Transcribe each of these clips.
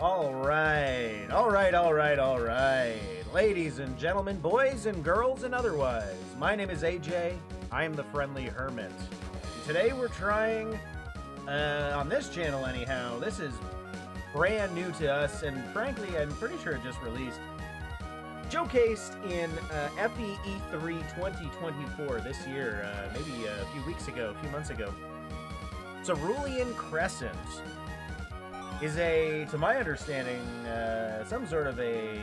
All right. Ladies and gentlemen, boys and girls and otherwise, my name is AJ. I am the Friendly Hermit. And today we're trying, on this channel anyhow, this is brand new to us, and frankly, I'm pretty sure it just released. Showcased in FEE3 2024 this year, maybe a few months ago. Cerulean Crescent is to my understanding, some sort of a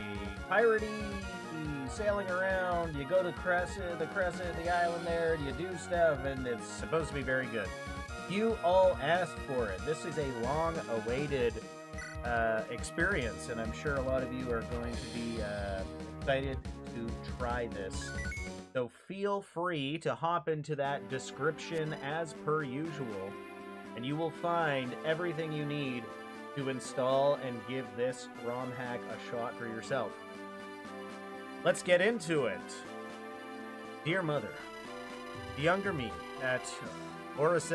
piratey sailing around. You go to the Crescent, the island there, you do stuff, and it's supposed to be very good. You all asked for it. This is a long-awaited experience, and I'm sure a lot of you are going to be excited to try this. So feel free to hop into that description as per usual, and you will find everything you need to install and give this ROM hack a shot for yourself. Let's get into it. Dear Mother, the younger me at Oracle's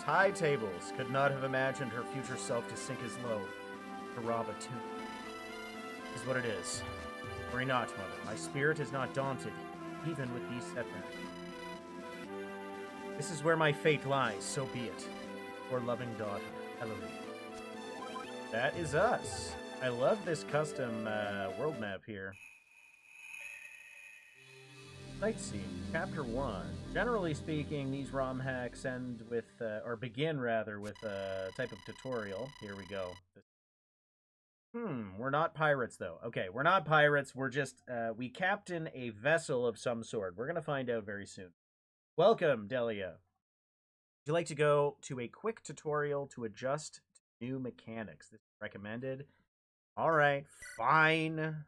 high tables could not have imagined her future self to sink as low to rob a tomb. Is what it is. Worry not, Mother. My spirit is not daunted, even with these setbacks. This is where my fate lies, so be it. Your loving daughter, Eloise. That is us. I love this custom world map here. Sightseeing, Chapter 1. Generally speaking, these ROM hacks end with, or begin rather, with a type of tutorial. Here we go. We're not pirates, though. Okay, we're not pirates. We're just, we captain a vessel of some sort. We're going to find out very soon. Welcome, Delia. Would you like to go to a quick tutorial to adjust to new mechanics? This is recommended. All right, fine.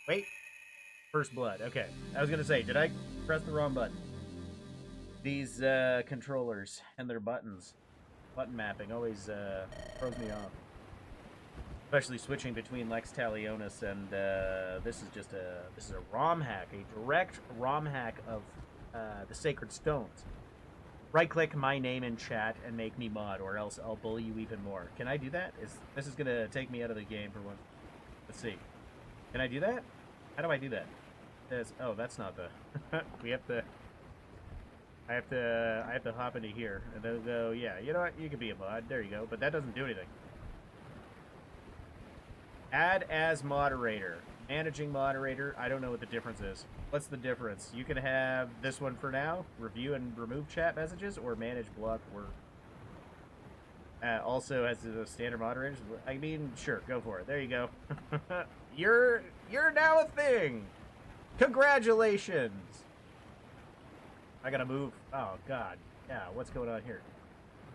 Wait. First blood. Okay. I was going to say, did I press the wrong button? These controllers and their buttons. Button mapping always throws me off. Especially switching between Lex Talionis and this is a ROM hack, a direct ROM hack of the Sacred Stones. Right-click my name in chat and make me mod, or else I'll bully you even more. Can I do that? This is gonna take me out of the game for one. Let's see. Can I do that? How do I do that? Oh, that's not the. We have to. I have to hop into here and then go. Yeah, you know what? You can be a mod. There you go. But that doesn't do anything. Add as moderator. Managing moderator. I don't know what the difference is. What's the difference? You can have this one for now. Review and remove chat messages, or manage block work. Also has the standard moderators. I mean, sure, go for it. There you go. You're now a thing. Congratulations. I gotta move. Oh God. Yeah. What's going on here?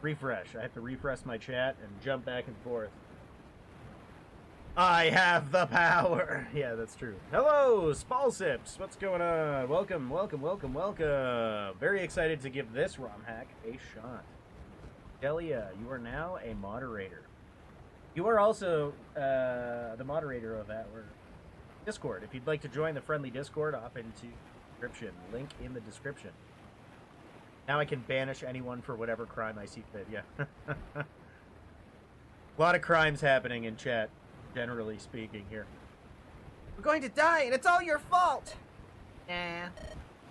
Refresh. I have to refresh my chat and jump back and forth. I have the power. Yeah, that's true. Hello, Spalsips. What's going on? Welcome. Very excited to give this ROM hack a shot. Delia, you are now a moderator. You are also the moderator of our Discord. If you'd like to join the friendly Discord, hop into the description. Link in the description. Now I can banish anyone for whatever crime I see fit. Yeah. A lot of crimes happening in chat. Generally speaking here. We're going to die and it's all your fault! Nah.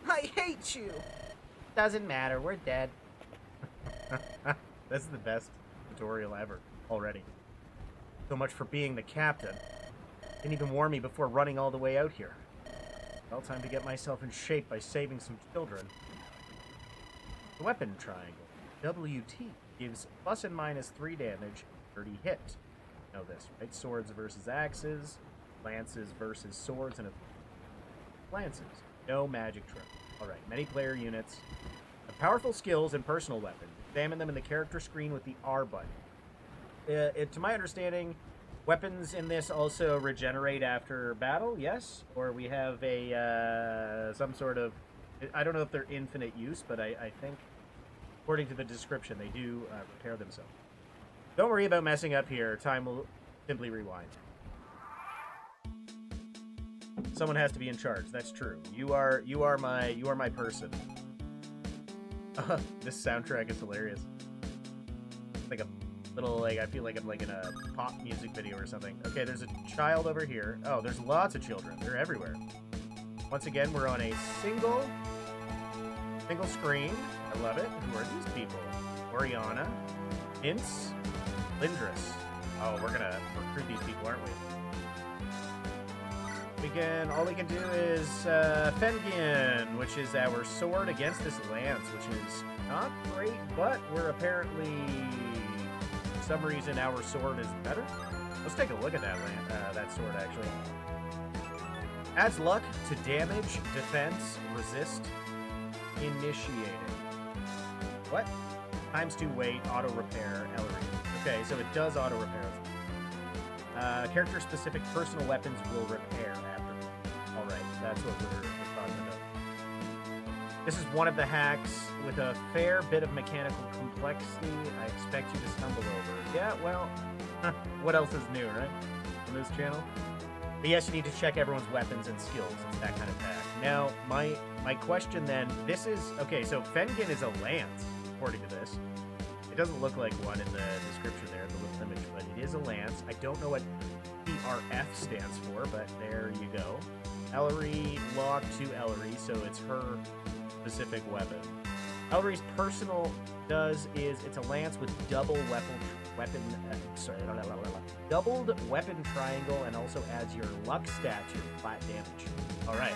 I hate you! Doesn't matter, we're dead. This is the best tutorial ever, already. So much for being the captain. Didn't even warn me before running all the way out here. Well, time to get myself in shape by saving some children. The weapon triangle. WT gives plus and minus 3 damage, 30 hit. Know this, right? Swords versus axes, lances versus swords, and lances. No magic trick. Alright, many player units have powerful skills and personal weapons. Examine them in the character screen with the R button. To my understanding, weapons in this also regenerate after battle, yes? Or we have a some sort of... I don't know if they're infinite use, but I think, according to the description, they do repair themselves. Don't worry about messing up here. Time will simply rewind. Someone has to be in charge. That's true. You are my person. This soundtrack is hilarious. Like a little, like, I feel like I'm like in a pop music video or something. Okay, there's a child over here. Oh, there's lots of children. They're everywhere. Once again, we're on a single screen. I love it. Who are these people? Oriana, Ince, Lindris. Oh, we're gonna recruit these people, aren't we? All we can do is Fengian, which is our sword against this lance, which is not great, but we're apparently, for some reason, our sword is better. Let's take a look at that sword, actually. Adds luck to damage, defense, resist, initiated. What? ×2 weight, auto repair, Ellery. Okay, so it does auto repair. Character-specific personal weapons will repair after. Alright, that's what we're talking about. This is one of the hacks with a fair bit of mechanical complexity I expect you to stumble over. Yeah, well, what else is new, right? On this channel? But yes, you need to check everyone's weapons and skills. It's that kind of hack. Now, my question then, this is... Okay, so Fengen is a lance, according to this. It doesn't look like one in the description there, the little image, but it is a lance. I don't know what PRF stands for, but there you go. Ellery, lock to Ellery, so it's her specific weapon. Ellery's personal is it's a lance with doubled weapon triangle, and also adds your luck stat to your flat damage. All right.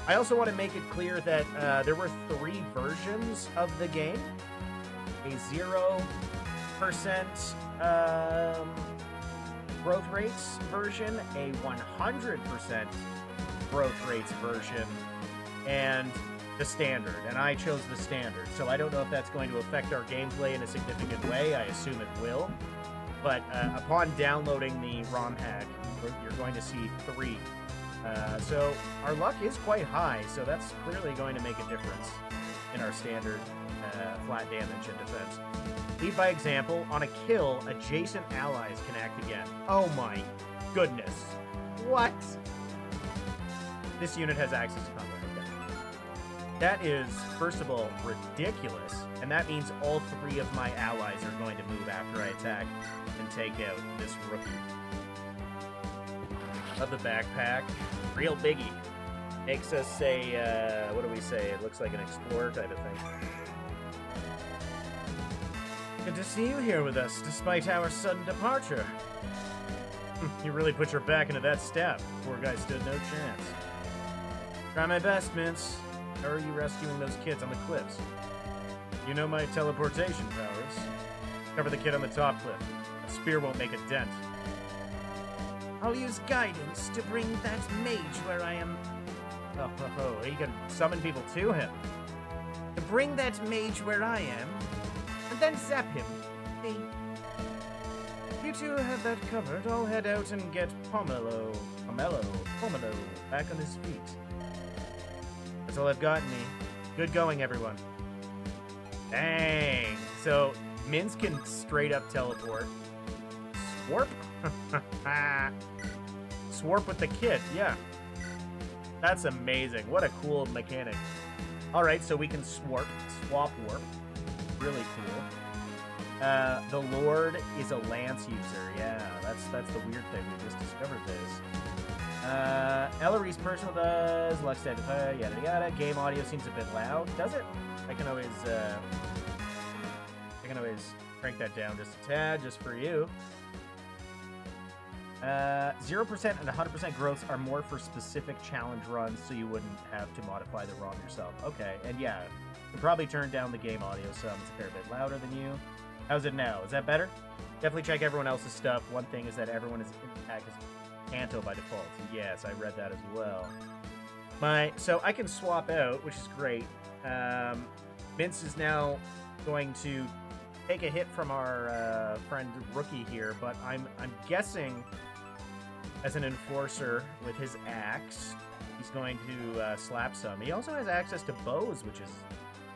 I also want to make it clear that there were 3 versions of the game. A 0% growth rates version, a 100% growth rates version, and the standard. And I chose the standard, so I don't know if that's going to affect our gameplay in a significant way. I assume it will. But upon downloading the ROM hack, you're going to see 3. So our luck is quite high, so that's clearly going to make a difference in our standard flat damage and defense. Lead by example. On a kill, adjacent allies can act again. Oh my goodness. What? This unit has access to combat. Okay. That is, first of all, ridiculous. And that means all 3 of my allies are going to move after I attack and take out this rookie. Love the backpack. Real biggie. Makes us a, what do we say? It looks like an explorer type of thing. Good to see you here with us, despite our sudden departure. You really put your back into that stab. Poor guy stood no chance. Try my best, Mince. How are you rescuing those kids on the cliffs? You know my teleportation powers. Cover the kid on the top cliff. A spear won't make a dent. I'll use guidance to bring that mage where I am. Oh, he can summon people to him. To bring that mage where I am, and then zap him. Hey. You two have that covered. I'll head out and get Pomelo back on his feet. That's all I've got in me. Good going, everyone. Dang. So, Mince can straight up teleport. Swarp? Swarp with the kid, yeah. That's amazing. What a cool mechanic. Alright, so we can swap warp. Really cool. The Lord is a lance user. Yeah, that's the weird thing. We just discovered this. Ellery's personal does, luck stat, yada yada. Game audio seems a bit loud. Does it? I can always crank that down just a tad, just for you. 0% and 100% growths are more for specific challenge runs, so you wouldn't have to modify the ROM yourself. Okay, and yeah, you can probably turn down the game audio some. It's a fair bit louder than you. How's it now? Is that better? Definitely check everyone else's stuff. One thing is that everyone is in pack is Kanto by default. Yes, I read that as well. So I can swap out, which is great. Mince is now going to take a hit from our friend Rookie here, but I'm guessing as an enforcer with his axe, he's going to slap some. He also has access to bows, which is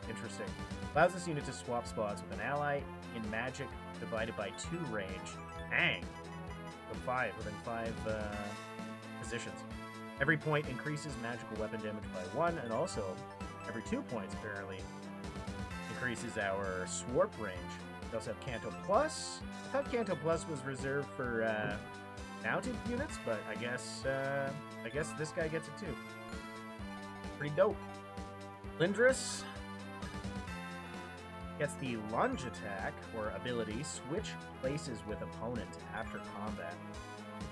interesting. Allows this unit to swap spots with an ally in magic divided by 2 range. Dang! Within 5 positions. Every point increases magical weapon damage by 1, and also every 2 points apparently increases our swarp range. We also have Canto Plus. I thought Canto Plus was reserved for mounted units, but I guess this guy gets it too. Pretty dope. Lindris gets the lunge attack or ability, switch places with opponent after combat.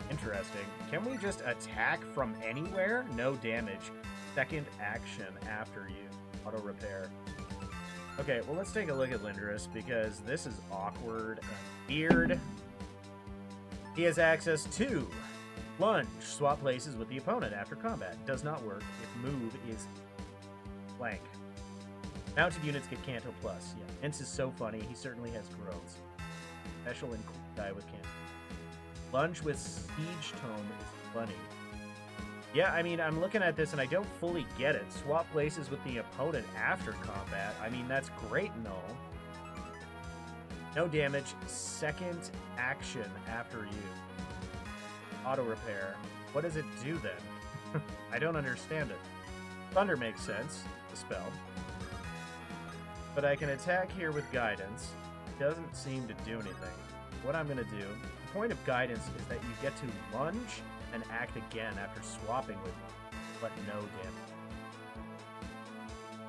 Interesting. Can we just attack from anywhere? No damage. Second action after you. Auto repair. Okay, well, let's take a look at Lindris because this is awkward and weird. He has access to lunge, swap places with the opponent after combat. Does not work if move is blank. Mounted units get Canto Plus. Yeah, Vince is so funny. He certainly has growths. Special and cool guy with Canto. Lunge with Siege Tome is funny. Yeah, I mean, I'm looking at this and I don't fully get it. Swap places with the opponent after combat. I mean, that's great and all. No damage. Second action after you. Auto repair. What does it do then? I don't understand it. Thunder makes sense. The spell. But I can attack here with guidance. It doesn't seem to do anything. What I'm going to do, the point of guidance is that you get to lunge and act again after swapping with him, but no damage.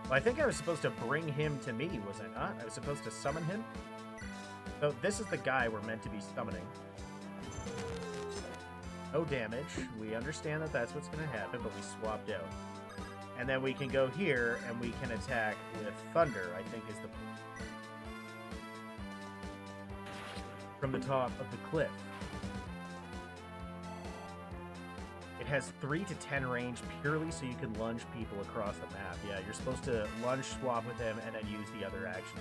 Well, I think I was supposed to bring him to me, was I not? I was supposed to summon him? So this is the guy we're meant to be summoning. No damage. We understand that that's what's going to happen, but we swapped out. And then we can go here, and we can attack with Thunder, I think is the... From the top of the cliff. It has 3 to 10 range purely so you can lunge people across the map. Yeah, you're supposed to lunge swap with him and then use the other action.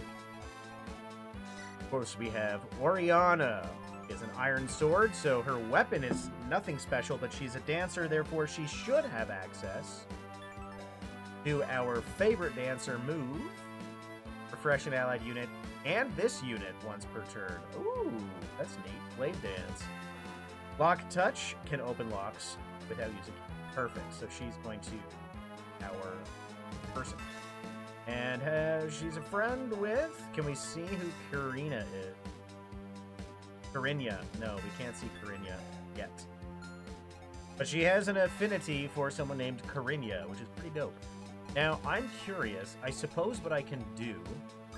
Of course, we have Oriana. She has an iron sword, so her weapon is nothing special, but she's a dancer, therefore she should have access to our favorite dancer move. Refresh an allied unit and this unit once per turn. Ooh, that's neat. Blade dance. Lock touch can open locks without using it. Perfect. So she's going to our person. And she's a friend with... Can we see who Karina is? Carinia. No, we can't see Carinia yet. But she has an affinity for someone named Carinia, which is pretty dope. Now, I'm curious. I suppose what I can do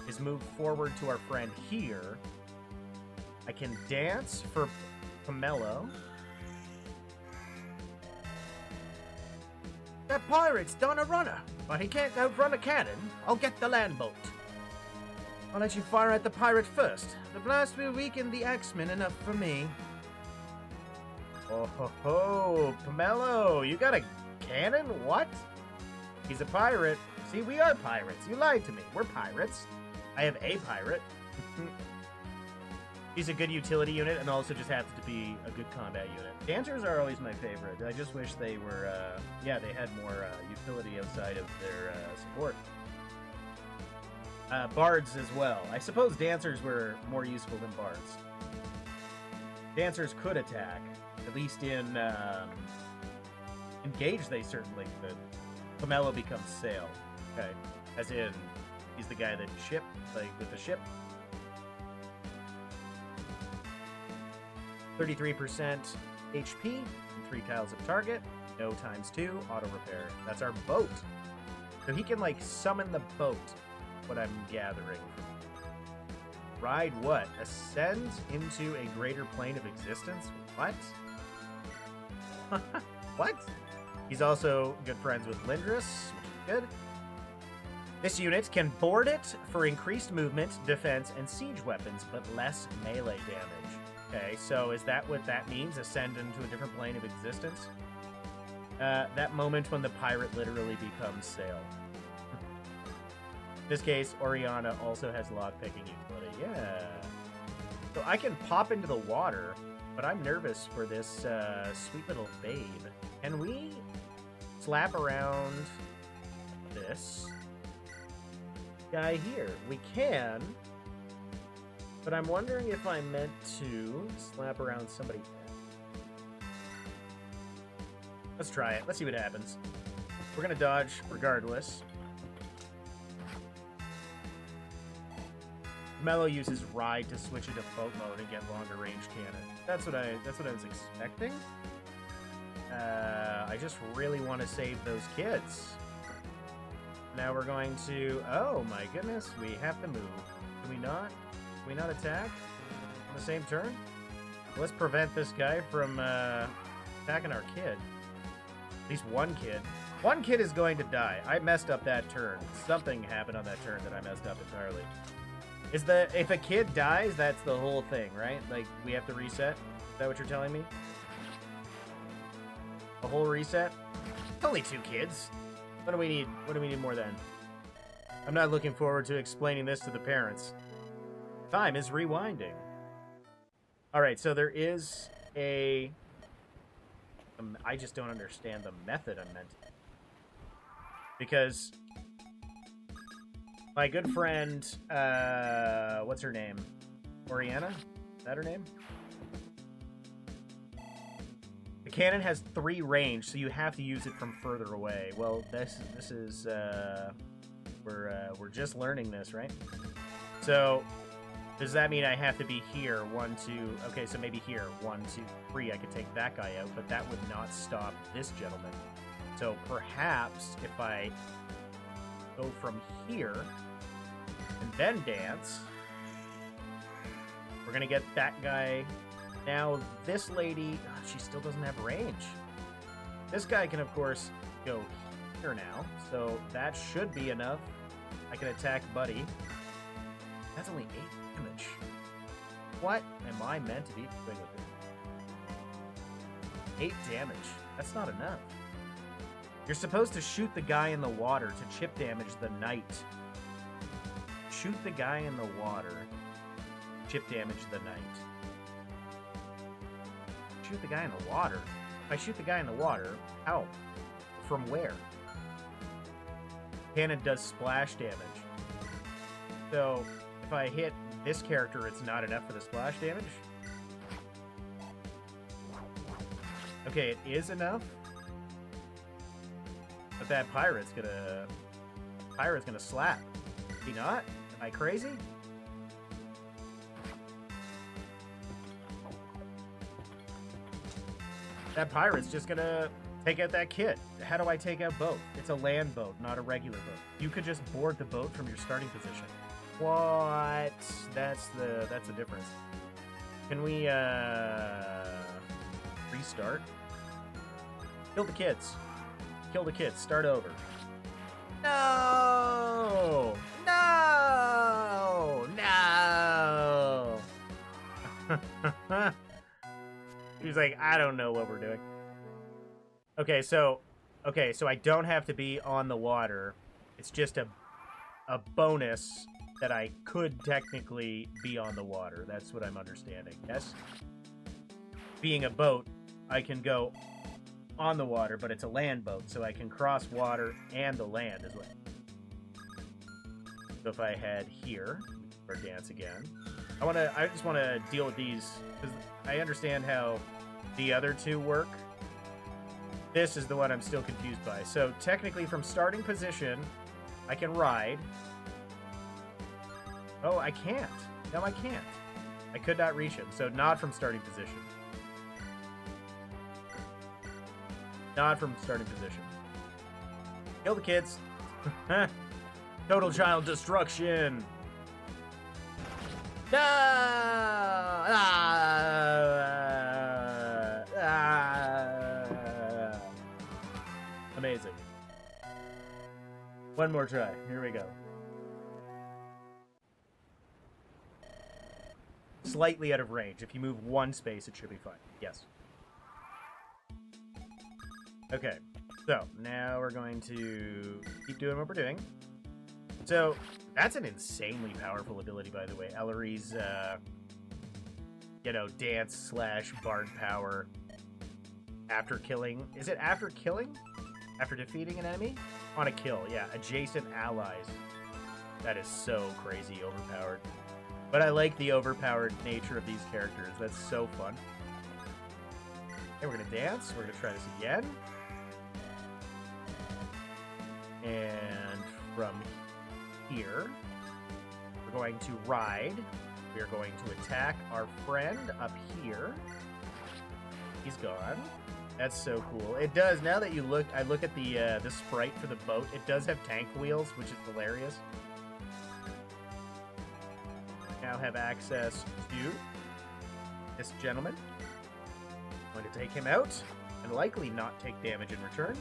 is move forward to our friend here. I can dance for Pomelo. That pirate's done a runner, but he can't outrun a cannon. I'll get the land boat. I'll let you fire at the pirate first. The blast will weaken the axeman enough for me. Oh ho ho, Pomelo, you got a cannon? What? He's a pirate. See, we are pirates. You lied to me. We're pirates. I have a pirate. He's a good utility unit and also just happens to be a good combat unit. Dancers are always my favorite. I just wish they were, yeah, they had more utility outside of their support. Bards as well. I suppose dancers were more useful than bards. Dancers could attack. At least in Engage, they certainly could. Pomelo becomes sail. Okay. As in, he's the guy that ship, like with the ship. 33% HP, and 3 tiles of target, no ×2, auto repair. That's our boat. So he can, like, summon the boat, what I'm gathering. Ride what? Ascend into a greater plane of existence? What? What? He's also good friends with Lindris, which is good. This unit can board it for increased movement, defense, and siege weapons, but less melee damage. Okay, so is that what that means? Ascend into a different plane of existence? That moment when the pirate literally becomes sail. In this case, Oriana also has lockpicking utility. Yeah. So I can pop into the water, but I'm nervous for this sweet little babe. Can we slap around this guy here? We can. But I'm wondering if I meant to slap around somebody else. Let's try it. Let's see what happens. We're going to dodge regardless. Mello uses ride to switch into boat mode and get longer range cannon. That's what I was expecting. I just really want to save those kids. Now we're going to... Oh my goodness, we have to move. Can we not? Can we not attack on the same turn? Let's prevent this guy from attacking our kid. At least one kid. One kid is going to die. I messed up that turn. Something happened on that turn that I messed up entirely. If a kid dies, that's the whole thing, right? Like, we have to reset? Is that what you're telling me? A whole reset? It's only 2 kids. What do we need? What do we need more than? I'm not looking forward to explaining this to the parents. Time is rewinding. Alright, so there is a... I just don't understand the method I'm meant to. Because my good friend, what's her name? Oriana? Is that her name? The cannon has 3 range, so you have to use it from further away. Well, this is we're just learning this, right? So does that mean I have to be here? 1, 2. Okay, so maybe here. 1, 2, 3. I could take that guy out, but that would not stop this gentleman. So perhaps if I go from here and then dance, we're gonna get that guy. Now this lady, she still doesn't have range. This guy can of course go here now, so that should be enough. I can attack Buddy. That's only 8 damage. What am I meant to be doing with it? 8 damage. That's not enough. You're supposed to shoot the guy in the water to chip damage the knight. Shoot the guy in the water. Chip damage the knight. Shoot the guy in the water? If I shoot the guy in the water, how? From where? Cannon does splash damage. So, if I hit this character, it's not enough for the splash damage? Okay, it is enough. But that pirate's gonna slap. Is he not? Am I crazy? That pirate's just gonna take out that kid. How do I take out both? It's a land boat, not a regular boat. You could just board the boat from your starting position. What? That's the difference. Can we restart? Kill the kids. Kill the kids. Start over. No! No! No! He's like, I don't know what we're doing. Okay, so I don't have to be on the water. It's just a bonus that I could technically be on the water. That's what I'm understanding. Yes? Being a boat, I can go on the water, but it's a land boat, so I can cross water and the land as well. So if I head here, or dance again. I just want to deal with these, because I understand how the other 2 work. This is the one I'm still confused by. So technically from starting position, I can ride. Oh, I can't. No, I can't. I could not reach him, so not from starting position. Not from starting position. Kill the kids. Total child destruction. No! Amazing. One more try. Here we go. Slightly out of range. If you move 1 space, it should be fine. Yes. Okay. So, now we're going to keep doing what we're doing. So, that's an insanely powerful ability, by the way. Ellery's, dance / bard power after killing. Is it after killing? After defeating an enemy? On a kill, yeah. Adjacent allies. That is so crazy overpowered. But I like the overpowered nature of these characters. That's so fun. Okay, we're gonna dance. We're gonna try this again. And from here, we're going to ride. We are going to attack our friend up here. He's gone. That's so cool. It does, now that I look at the sprite for the boat, it does have tank wheels, which is hilarious. Now have access to this gentleman. I'm going to take him out and likely not take damage in return.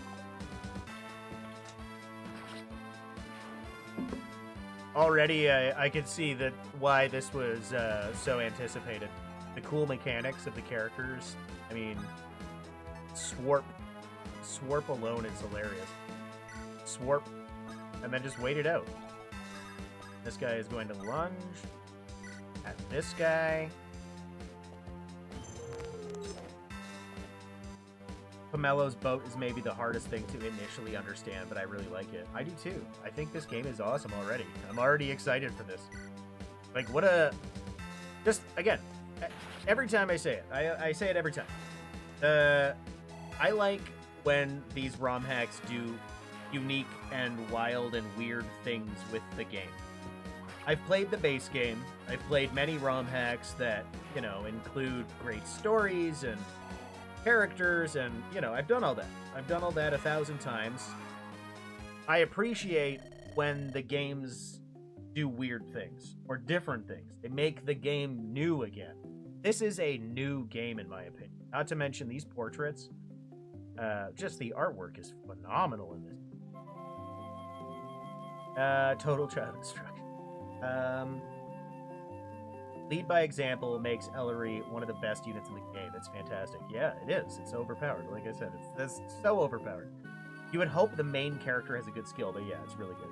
Already, I could see that why this was so anticipated. The cool mechanics of the characters. I mean, Swarp alone is hilarious. Swarp, and then just wait it out. This guy is going to lunge at this guy. Pomelo's boat is maybe the hardest thing to initially understand, but I really like it. I do too. I think this game is awesome already. I'm already excited for this. Like, what a... Just, again, every time I say it. I say it every time. I like when these ROM hacks do unique and wild and weird things with the game. I've played the base game. I've played many ROM hacks that, you know, include great stories and characters, and, you know, I've done all that. I've done all that 1,000 times. I appreciate when the games do weird things or different things. They make the game new again. This is a new game, in my opinion. Not to mention these portraits. Just the artwork is phenomenal in this. Total child instruction. Lead by example makes Ellery one of the best units in the game. It's fantastic. Yeah, it is. It's overpowered. Like I said, it's so overpowered. You would hope the main character has a good skill, but yeah, it's really good.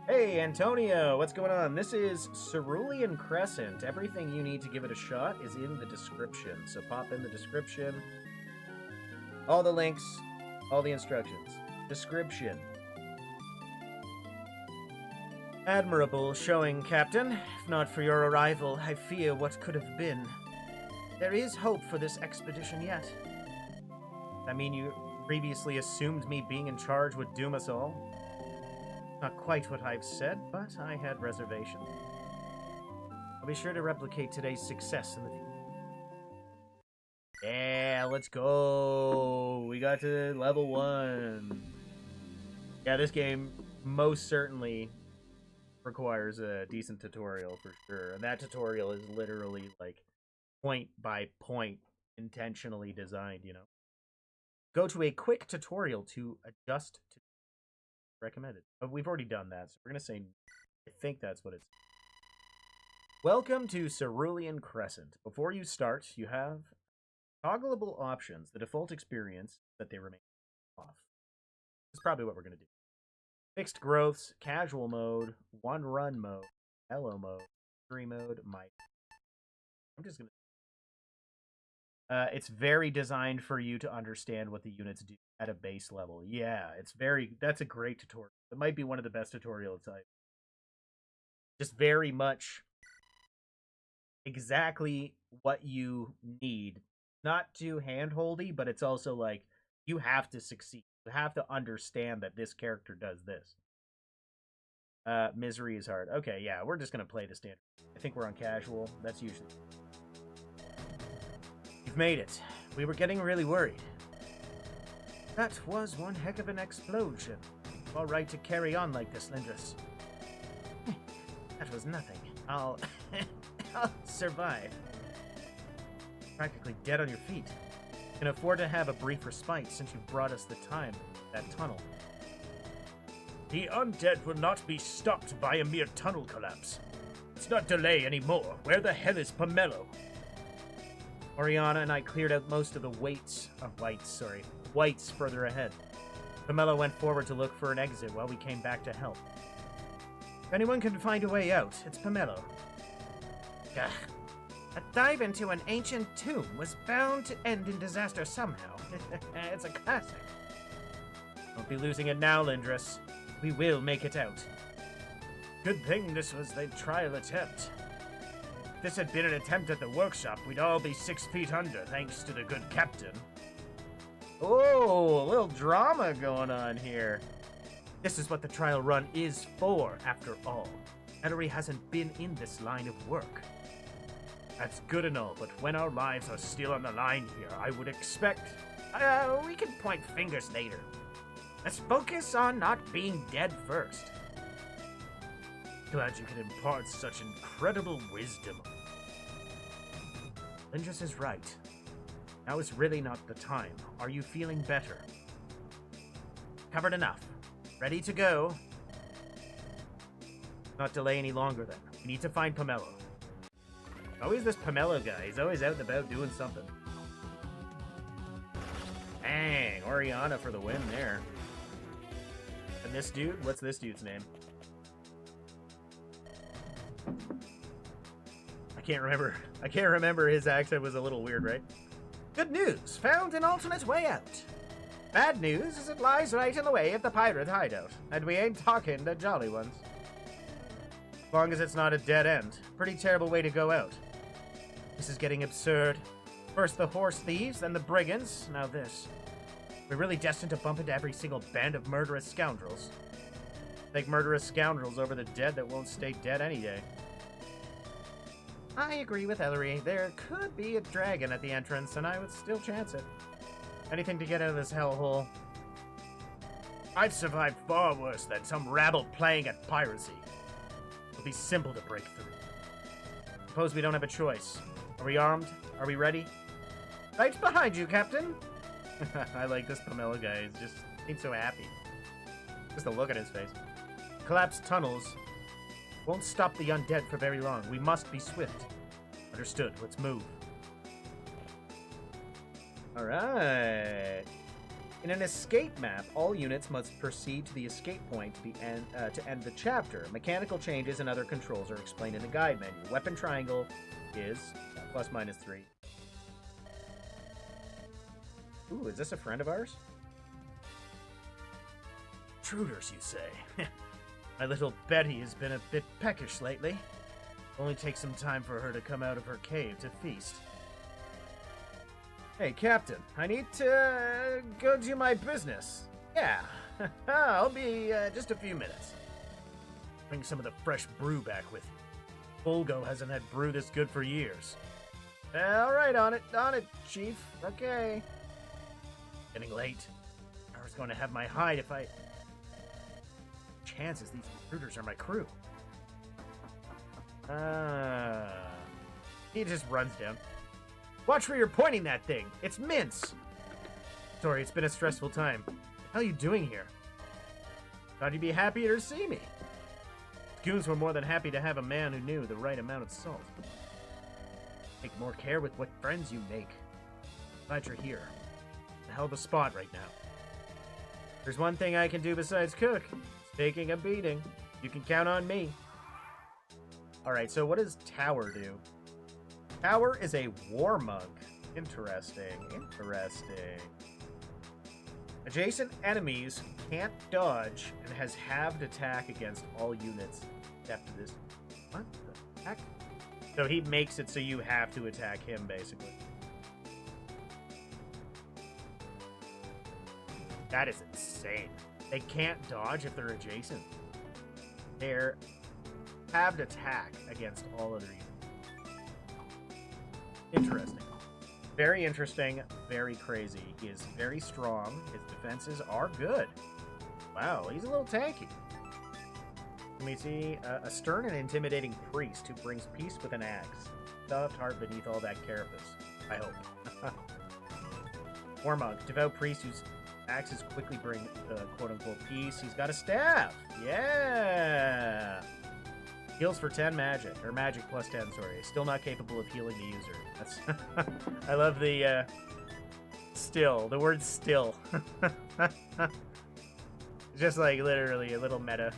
Hey, Antonio, what's going on? This is Cerulean Crescent. Everything you need to give it a shot is in the description. So pop in the description. All the links, all the instructions. Description. Admirable showing, Captain. If not for your arrival, I fear what could have been. There is hope for this expedition yet. I mean, you previously assumed me being in charge would doom us all. Not quite what I've said, but I had reservations. I'll be sure to replicate today's success in the future. Yeah, let's go. We got to level 1. Yeah, this game most certainly requires a decent tutorial for sure. And that tutorial is literally like point by point intentionally designed, you know. Go to a quick tutorial to adjust to recommended. But we've already done that, so we're going to say, I think that's what it's. Welcome to Cerulean Crescent. Before you start, you have toggleable options. The default experience that they remain off. That's probably what we're going to do. Fixed growths, casual mode, one run mode, mellow mode, free mode, mic. I'm just going to... it's very designed for you to understand what the units do at a base level. Yeah, that's a great tutorial. It might be one of the best tutorials I've... Just very much exactly what you need. Not too hand-holdy, but it's also like, you have to succeed. You have to understand that this character does this. Misery is hard. Okay, yeah, we're just going to play the standard. I think we're on casual. That's usually... You've made it. We were getting really worried. That was one heck of an explosion. All right to carry on like this, Lindris. That was nothing. I'll survive. Practically dead on your feet. Can afford to have a brief respite since you've brought us the time, that tunnel. The undead will not be stopped by a mere tunnel collapse. Let's not delay anymore. Where the hell is Pomelo? Oriana and I cleared out most of the whites further ahead. Pomelo went forward to look for an exit while we came back to help. If anyone can find a way out, it's Pomelo. Gah. A dive into an ancient tomb was bound to end in disaster somehow. It's a classic. Don't be losing it now, Lindris. We will make it out. Good thing this was the trial attempt. If this had been an attempt at the workshop, we'd all be 6 feet under, thanks to the good captain. Oh, a little drama going on here. This is what the trial run is for, after all. Ellery hasn't been in this line of work. That's good and all, but when our lives are still on the line here, I would expect... we can point fingers later. Let's focus on not being dead first. Glad you can impart such incredible wisdom. Lindris is right. Now is really not the time. Are you feeling better? Covered enough. Ready to go. Not delay any longer then. We need to find Pomelo. Always this Pomelo guy. He's always out and about doing something. Dang, Oriana for the win there. And this dude? What's this dude's name? I can't remember. His accent was a little weird, right? Good news! Found an alternate way out. Bad news is it lies right in the way of the pirate hideout, and we ain't talking the jolly ones. As long as it's not a dead end. Pretty terrible way to go out. This is getting absurd. First the horse thieves, then the brigands, now this. We're really destined to bump into every single band of murderous scoundrels. Take murderous scoundrels over the dead that won't stay dead any day. I agree with Ellery. There could be a dragon at the entrance, and I would still chance it. Anything to get out of this hellhole. I've survived far worse than some rabble playing at piracy. It'll be simple to break through. Suppose we don't have a choice. Are we armed? Are we ready? Right behind you, Captain! I like this Pomelo guy. He just seems so happy. Just the look at his face. Collapsed tunnels won't stop the undead for very long. We must be swift. Understood. Let's move. Alright. In an escape map, all units must proceed to the escape point to end the chapter. Mechanical changes and other controls are explained in the guide menu. Weapon triangle is ±3. Ooh, is this a friend of ours? Intruders, you say? My little Betty has been a bit peckish lately. Only takes some time for her to come out of her cave to feast. Hey, Captain, I need to go do my business. Yeah, I'll be just a few minutes. Bring some of the fresh brew back with you. Bulgo hasn't had brew this good for years. All right, on it, Chief. Okay. Getting late. I was going to have my hide if I... Chances these intruders are my crew. He just runs down. Watch where you're pointing that thing. It's mince. Sorry, it's been a stressful time. What the hell are you doing here? Thought you'd be happier to see me. Goons were more than happy to have a man who knew the right amount of salt. Take more care with what friends you make. Glad you're here. It's a hell of a spot right now. There's one thing I can do besides cook. It's taking a beating. You can count on me. Alright, so what does Tower do? Tower is a war monk. Interesting. Adjacent enemies can't dodge and has halved attack against all units after this. What the heck? So he makes it so you have to attack him, basically. That is insane. They can't dodge if they're adjacent. They're halved attack against all other units. Interesting. Very interesting, very crazy. He is very strong. His defenses are good. Wow, he's a little tanky. Let me see. A stern and intimidating priest who brings peace with an axe. Soft heart beneath all that carapace. I hope. War monk. Devout priest whose axes quickly bring quote-unquote peace. He's got a staff. Yeah! Heals for 10 magic. Or magic plus 10, sorry. Still not capable of healing the user. That's I love the still. The word still. Just like literally a little meta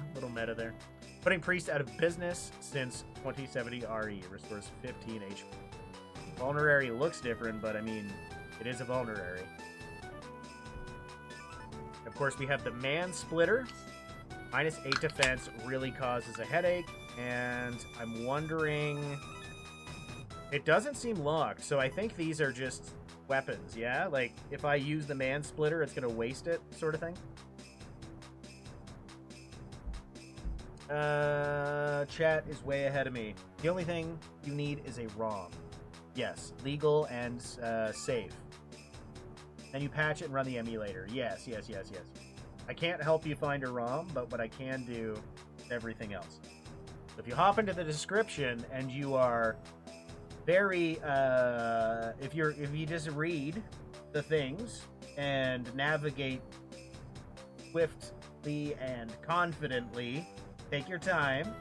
there. Putting priest out of business since 2070 RE. Restores 15 HP. Vulnerary looks different, but I mean, it is a vulnerary. Of course, we have the man splitter. -8 defense really causes a headache. And I'm wondering... It doesn't seem locked, so I think these are just weapons, yeah? Like, if I use the man splitter, it's going to waste it, sort of thing? Chat is way ahead of me. The only thing you need is a ROM. Yes, legal and safe. Then you patch it and run the emulator. Yes, yes, yes, yes. I can't help you find a ROM, but what I can do is everything else. So if you hop into the description and you are very, if you just read the things and navigate swiftly and confidently, take your time,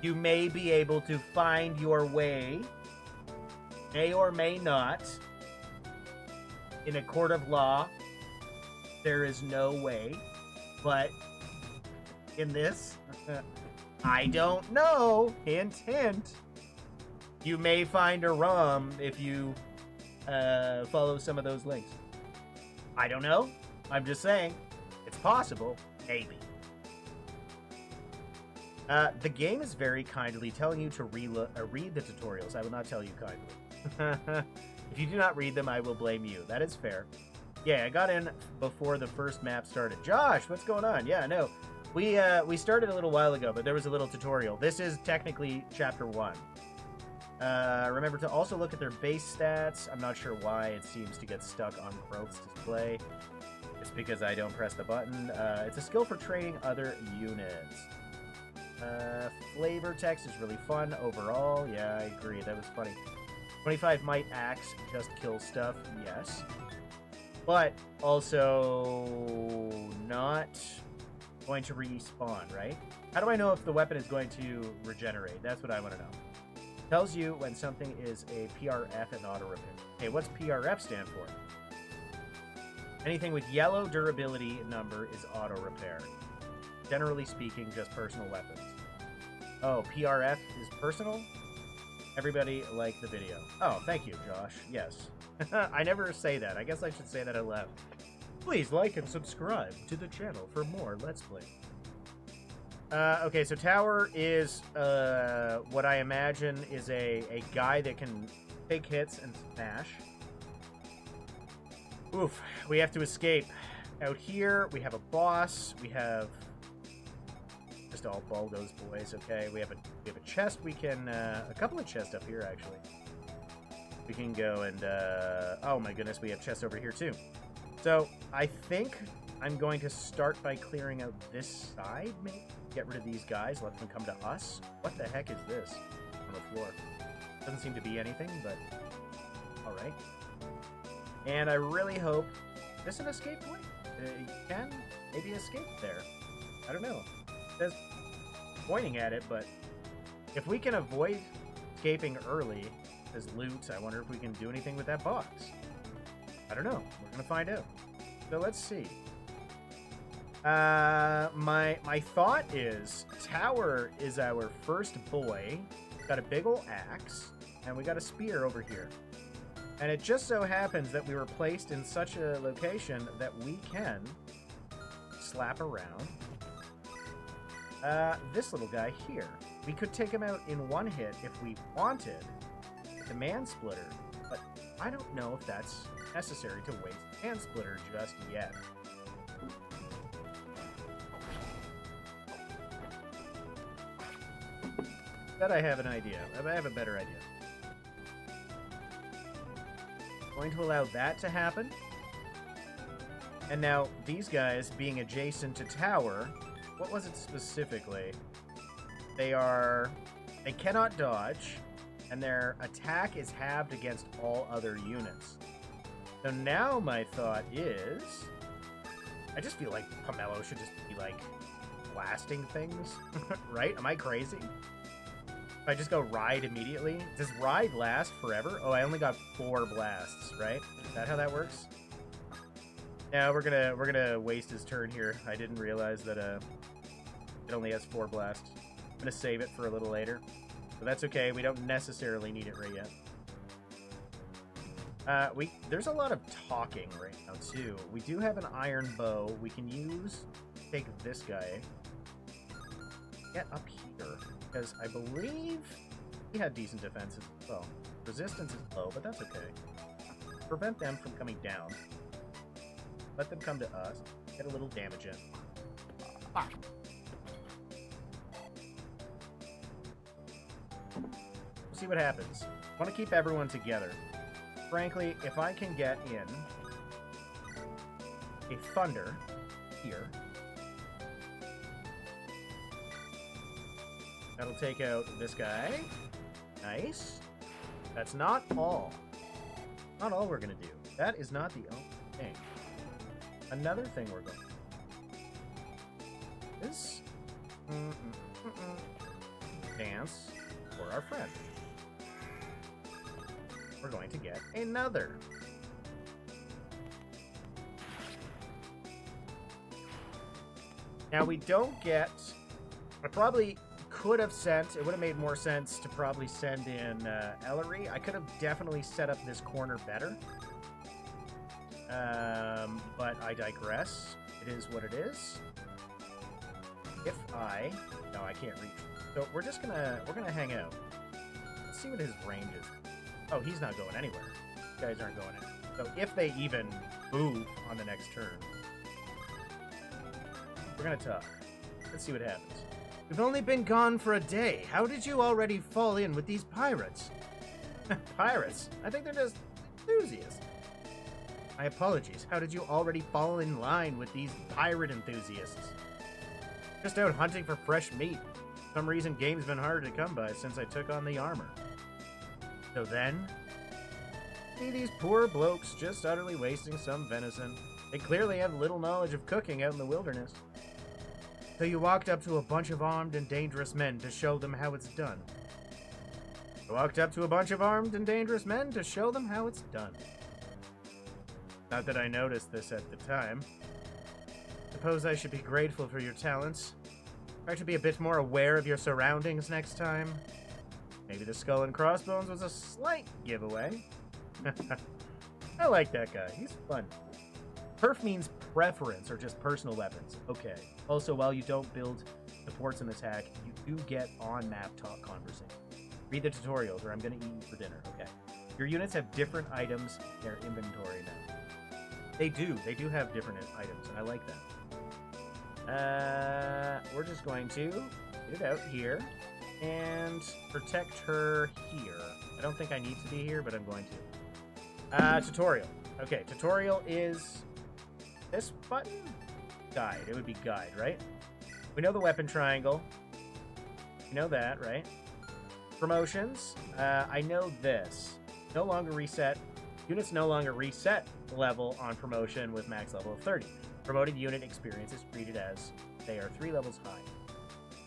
you may be able to find your way, may or may not. In a court of law, there is no way, but in this, I don't know, hint, hint, you may find a ROM if you follow some of those links. I don't know, I'm just saying, it's possible, maybe. The game is very kindly telling you to read the tutorials. I will not tell you kindly. If you do not read them, I will blame you. That is fair. Yeah, I got in before the first map started. Josh, what's going on? Yeah, no. We started a little while ago, but there was a little tutorial. This is technically Chapter 1. Remember to also look at their base stats. I'm not sure why it seems to get stuck on Growth's display. It's because I don't press the button. It's a skill for training other units. Flavor text is really fun overall. Yeah, I agree. That was funny. 25 might axe just kill stuff. Yes. But also not going to respawn, right? How do I know if the weapon is going to regenerate? That's what I want to know. Tells you when something is a PRF and auto repair. Okay, what's PRF stand for? Anything with yellow durability number is auto repair. Generally speaking, just personal weapons. Oh, PRF is personal? Everybody like the video. Oh, thank you, Josh. Yes. I never say that. I guess I should say that out loud. Please like and subscribe to the channel for more Let's Play. Okay, so Tower is what I imagine is a guy that can take hits and smash. Oof, we have to escape. Out here, we have a boss. We have just all Baldo's boys. Okay, we have a chest. We can a couple of chests up here actually. We can go and oh my goodness, we have chests over here too. So I think I'm going to start by clearing out this side. Maybe get rid of these guys. Let them come to us. What the heck is this on the floor? Doesn't seem to be anything, but all right. And I really hope this is an escape point. You can maybe escape there. I don't know. It says pointing at it, but if we can avoid escaping early as loot, I wonder if we can do anything with that box. I don't know. We're gonna find out. So let's see. My thought is Tower is our first boy. Got a big ol' axe, and we got a spear over here. And it just so happens that we were placed in such a location that we can slap around this little guy here. We could take him out in one hit if we wanted the Man Splitter, but I don't know if that's necessary to waste Man Splitter just yet. But I have an idea. I have a better idea. Going to allow that to happen. And now, these guys being adjacent to Tower, what was it specifically? They cannot dodge, and their attack is halved against all other units. So now my thought is, I just feel like Pomelo should just be like blasting things, right? Am I crazy? If I just go ride immediately, does ride last forever? Oh, I only got 4 blasts, right? Is that how that works? Yeah, we're gonna waste his turn here. I didn't realize that it only has 4 blasts. I'm gonna save it for a little later, but that's okay. We don't necessarily need it right yet. There's a lot of talking right now too. We do have an iron bow. We can take this guy. Get up here, because I believe he had decent defenses as well. Resistance is low, but that's okay. Prevent them from coming down. Let them come to us. Get a little damage in. See what happens. I want to keep everyone together. Frankly, if I can get in a thunder here, that'll take out this guy. Nice. That's not all. Not all we're going to do. That is not the only thing. Another thing we're going to do is dance for our friend. We're going to get another. Now we don't get... I probably could have sent... It would have made more sense to probably send in Ellery. I could have definitely set up this corner better. But I digress. It is what it is. If I... No, I can't reach. So we're just gonna... We're gonna hang out. Let's see what his range is. Oh, he's not going anywhere. These guys aren't going anywhere. So if they even move on the next turn... We're gonna talk. Let's see what happens. We've only been gone for a day. How did you already fall in with these pirates? Pirates? I think they're just enthusiasts. My apologies. How did you already fall in line with these pirate enthusiasts? Just out hunting for fresh meat. For some reason, game's been harder to come by since I took on the armor. So then, see these poor blokes just utterly wasting some venison. They clearly have little knowledge of cooking out in the wilderness. So you walked up to a bunch of armed and dangerous men to show them how it's done. I walked up to a bunch of armed and dangerous men to show them how it's done. Not that I noticed this at the time. Suppose I should be grateful for your talents. Try to be a bit more aware of your surroundings next time. Maybe the skull and crossbones was a slight giveaway. I like that guy. He's fun. Perf means preference or just personal weapons. Okay. Also, while you don't build supports in this hack, you do get on-map talk conversation. Read the tutorials or I'm going to eat you for dinner. Okay. Your units have different items in their inventory now. They do. They do have different items, and I like that. We're just going to get it out here and protect her here. I don't think I need to be here, but I'm going to. Tutorial. Okay, tutorial is this button? Guide. It would be guide, right? We know the weapon triangle. We know that, right? Promotions. I know this. No longer reset. Units no longer reset level on promotion with max level of 30. Promoted unit experience is treated as they are 3 levels high.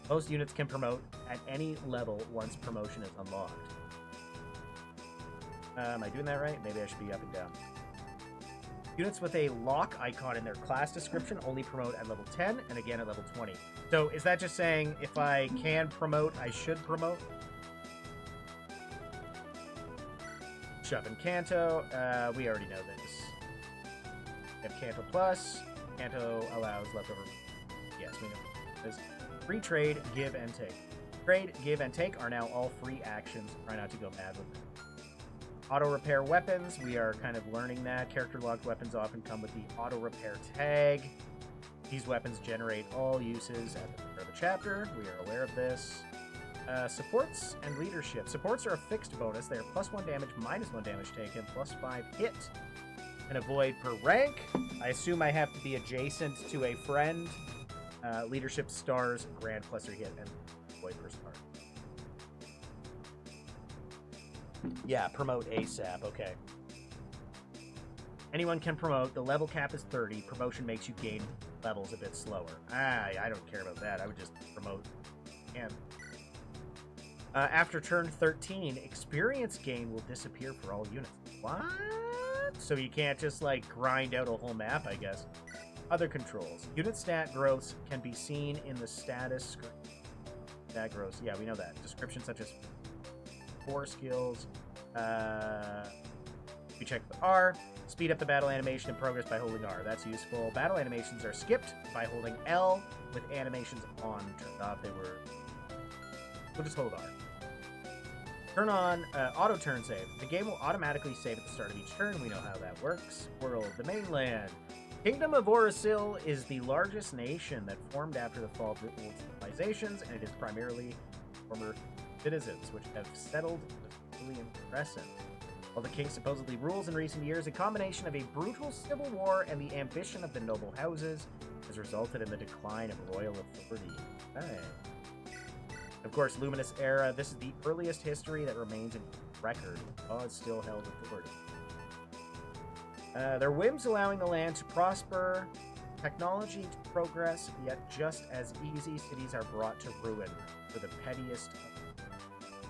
Most units can promote at any level once promotion is unlocked. Am I doing that right? Maybe I should be up and down. Units with a lock icon in their class description only promote at level 10 and again at level 20. So is that just saying if I can promote, I should promote? Shove and Canto. We already know this. We have Canto Plus. Canto allows leftover. Yes, we know this. Free trade, give and take. Trade, give, and take are now all free actions. Try not to go mad with them. Auto repair weapons. We are kind of learning that. Character locked weapons often come with the auto repair tag. These weapons generate all uses at the start of the chapter. We are aware of this. Supports and leadership. Supports are a fixed bonus. They are +1 damage, -1 damage taken, +5 hit. And avoid per rank. I assume I have to be adjacent to a friend. Leadership stars, grant +3 hit, and avoid per star. Yeah, promote ASAP. Okay. Anyone can promote. The level cap is 30. Promotion makes you gain levels a bit slower. I don't care about that. I would just promote. And after turn 13, experience gain will disappear for all units. What? So you can't just, like, grind out a whole map, I guess. Other controls. Unit stat growths can be seen in the status screen. Stat growths. Yeah, we know that. Descriptions such as 4 skills. We check the R. Speed up the battle animation in progress by holding R. That's useful. Battle animations are skipped by holding L with animations on. Turned off. We'll just hold R. Turn on auto turn save. The game will automatically save at the start of each turn. We know how that works. World, the mainland. Kingdom of Orasil is the largest nation that formed after the fall of old civilizations, and it is primarily former citizens, which have settled the Cerulean Crescent. While the king supposedly rules in recent years, a combination of a brutal civil war and the ambition of the noble houses has resulted in the decline of royal authority. Okay. Of course, Luminous Era, this is the earliest history that remains in record. God still held authority. Their whims allowing the land to prosper, technology to progress, yet just as easy, cities are brought to ruin for the pettiest.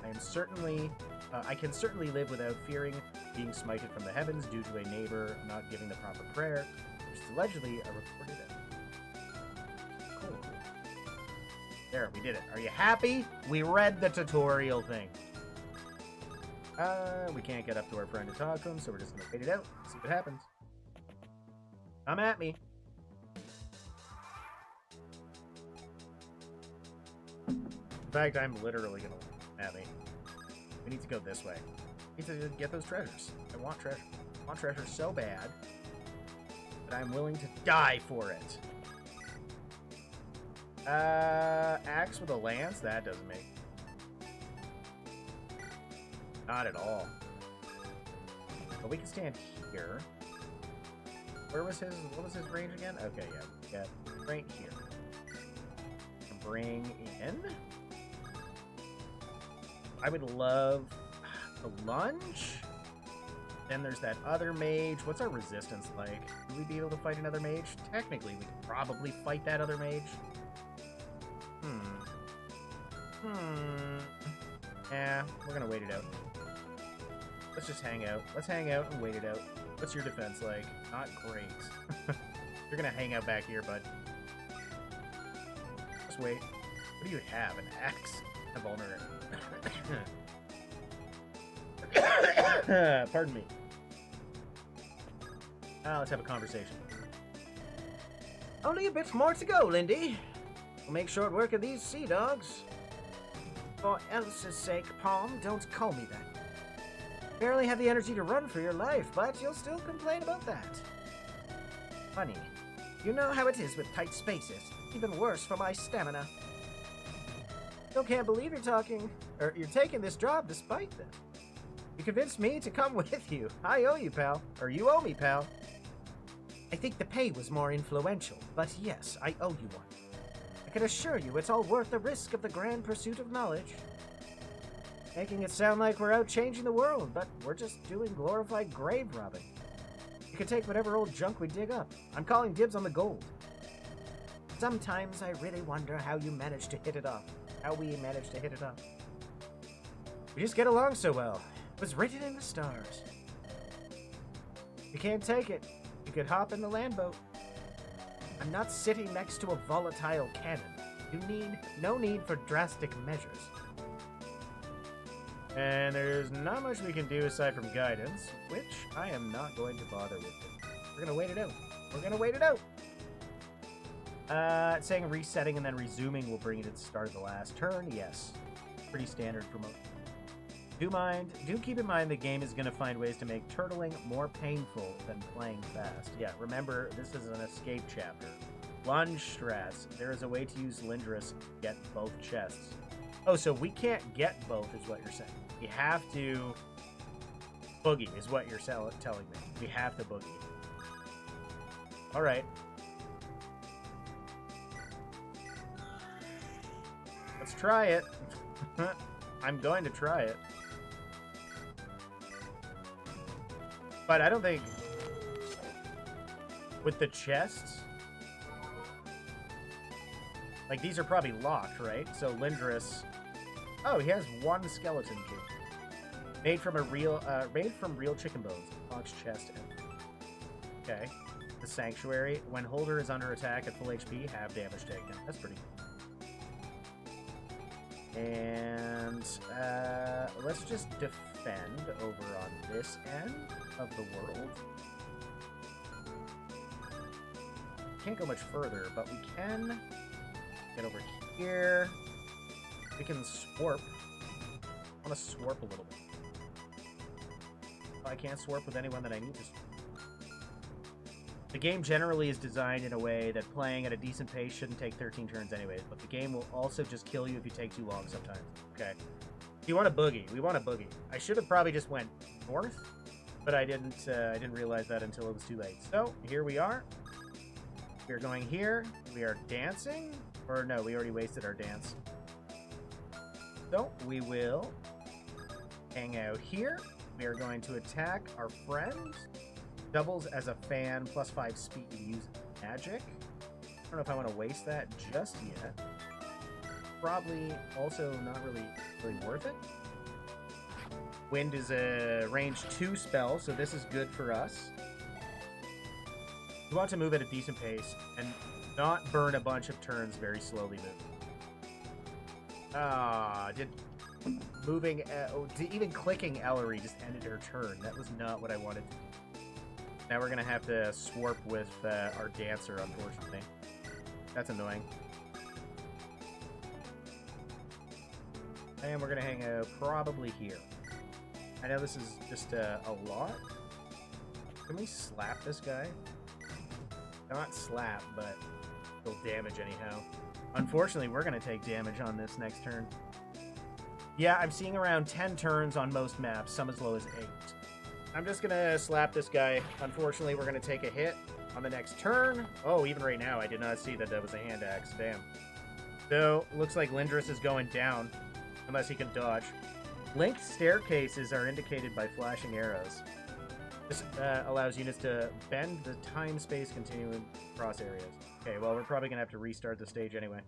I can certainly live without fearing being smited from the heavens due to a neighbor not giving the proper prayer, which is allegedly a recorded event. Cool. There, we did it. Are you happy? We read the tutorial thing. We can't get up to our friend to talk to him, so we're just gonna wait it out, see what happens. Come at me. In fact, I'm literally gonna at me. We need to go this way. We need to get those treasures. I want treasure. I want treasure so bad that I'm willing to die for it. Axe with a lance? That doesn't make... Not at all. But we can stand here. Where was his... What was his range again? Okay, yeah. Right here. Bring in... I would love to lunge. Then there's that other mage. What's our resistance like? Would we be able to fight another mage? Technically, we could probably fight that other mage. Yeah, we're gonna wait it out. Let's just hang out. Let's hang out and wait it out. What's your defense like? Not great. You're gonna hang out back here, bud. Just wait. What do you have? An axe? A vulnerable. Pardon me. Let's have a conversation. Only a bit more to go, Lindy. We'll make short work of these sea dogs. For Elsa's sake, Palm, don't call me that. Barely have the energy to run for your life, but you'll still complain about that. Honey, you know how it is with tight spaces. Even worse for my stamina. Still can't believe you're taking this job despite this. You convinced me to come with you. I owe you, pal. Or you owe me, pal. I think the pay was more influential, but yes, I owe you one. I can assure you it's all worth the risk of the grand pursuit of knowledge. Making it sound like we're out changing the world, but we're just doing glorified grave robbing. You can take whatever old junk we dig up. I'm calling dibs on the gold. Sometimes I really wonder how you managed to hit it off. How we managed to hit it off. We just get along so well. It was written in the stars. You can't take it. You could hop in the land boat. I'm not sitting next to a volatile cannon. You need no need for drastic measures. And there's not much we can do aside from guidance, which I am not going to bother with. We're gonna wait it out. We're gonna wait it out. It's saying resetting and then resuming will bring it to the start of the last turn. Yes, pretty standard for most. Do keep in mind the game is going to find ways to make turtling more painful than playing fast. Yeah, remember, this is an escape chapter. Lunge strats. There is a way to use Lindrus to get both chests. Oh, so we can't get both is what you're saying. We have to boogie is what you're telling me. We have to boogie. All right. Let's try it. I'm going to try it. But I don't think... With the chests... Like, these are probably locked, right? So, Lindrus... Oh, he has one skeleton key. Made from real chicken bones. Locks chest. Okay. The Sanctuary. When holder is under attack at full HP, have damage taken. That's pretty cool. And, let's just defend over on this end of the world. Can't go much further, but we can get over here. We can swarp. I want to swarp a little bit. I can't swarp with anyone that I need to swarp. The game generally is designed in a way that playing at a decent pace shouldn't take 13 turns anyways, but the game will also just kill you if you take too long sometimes. Okay. You want a boogie. We want a boogie. I should have probably just went north, but I didn't realize that until it was too late. So here we are. We're going here. We are dancing. Or no, we already wasted our dance. So we will hang out here. We are going to attack our friend. Doubles as a fan, +5 speed, use magic. I don't know if I want to waste that just yet. Probably also not really worth it. Wind is a range 2 spell, so this is good for us. We want to move at a decent pace and not burn a bunch of turns very slowly even clicking Ellery just ended her turn. That was not what I wanted. Now we're going to have to swarp with our dancer, unfortunately. That's annoying. And we're going to hang out probably here. I know this is just a lot. Can we slap this guy? Not slap, but deal damage anyhow. Unfortunately, we're going to take damage on this next turn. Yeah, I'm seeing around 10 turns on most maps, some as low as 8. I'm just going to slap this guy. Unfortunately, we're going to take a hit on the next turn. Oh, even right now, I did not see that was a hand axe. Damn. So, looks like Lindris is going down, unless he can dodge. Linked staircases are indicated by flashing arrows. This allows units to bend the time-space continuum across areas. Okay, well, we're probably going to have to restart the stage anyway.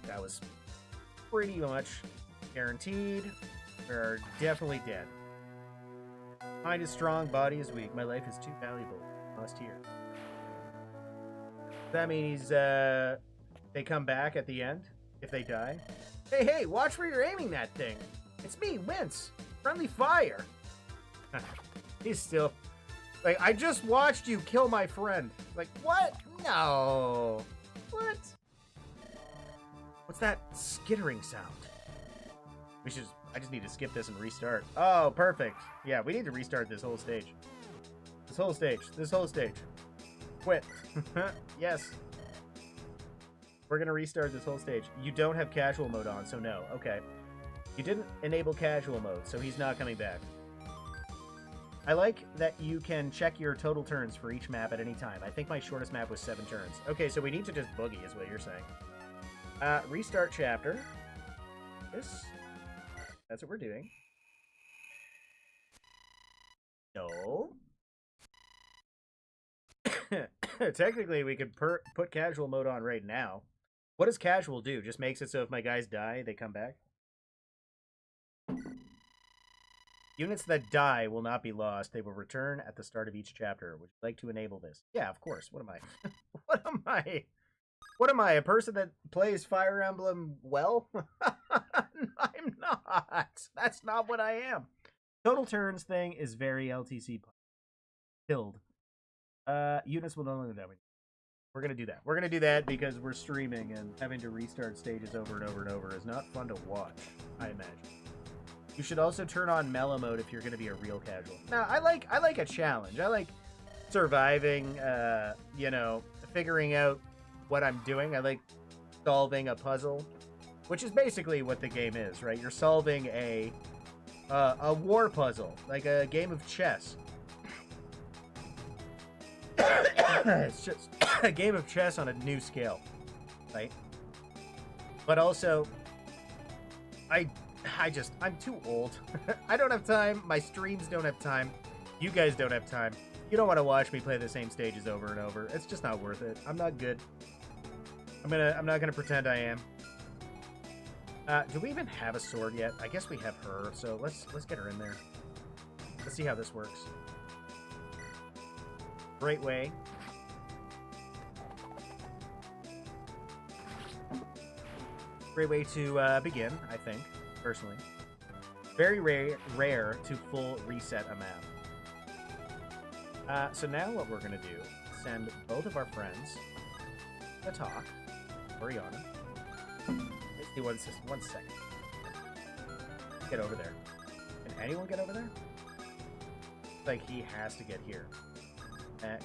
That was pretty much guaranteed. We're definitely dead. Mind is strong, body is weak. My life is too valuable. Must hear. That means they come back at the end if they die. Hey, watch where you're aiming that thing. It's me, Wince. Friendly Fire. He's still... Like, I just watched you kill my friend. Like, what? No. What? What's that skittering sound? I just need to skip this and restart. Oh, perfect. Yeah, we need to restart this whole stage. This whole stage. Quit. Yes. We're going to restart this whole stage. You don't have casual mode on, so no. Okay. You didn't enable casual mode, so he's not coming back. I like that you can check your total turns for each map at any time. I think my shortest map was 7 turns. Okay, so we need to just boogie is what you're saying. Restart chapter. That's what we're doing. No. Technically, we could put casual mode on right now. What does casual do? Just makes it so if my guys die, they come back? Units that die will not be lost. They will return at the start of each chapter. Would you like to enable this? Yeah, of course. What am I? What am I? What am I? A person that plays Fire Emblem well? I'm not. That's not what I am. Total turns thing is very LTC killed. Units will no longer die. We're going to do that. We're going to do that because we're streaming and having to restart stages over and over and over is not fun to watch, I imagine. You should also turn on mellow mode if you're going to be a real casual. Now, I like a challenge. I like surviving, you know, figuring out what I'm doing. I like solving a puzzle, which is basically what the game is, right? You're solving a war puzzle, like a game of chess. It's just a game of chess on a new scale, right? But also, I'm too old. I don't have time. My streams don't have time. You guys don't have time. You don't want to watch me play the same stages over and over. It's just not worth it. I'm not good. I'm not gonna pretend I am. Do we even have a sword yet? I guess we have her, so let's get her in there. Let's see how this works. Great way. Great way to begin, I think, personally. Very rare to full reset a map. So now what we're going to do, send both of our friends to talk. Oriana. Let's do one second. Get over there. Can anyone get over there? Like, he has to get here.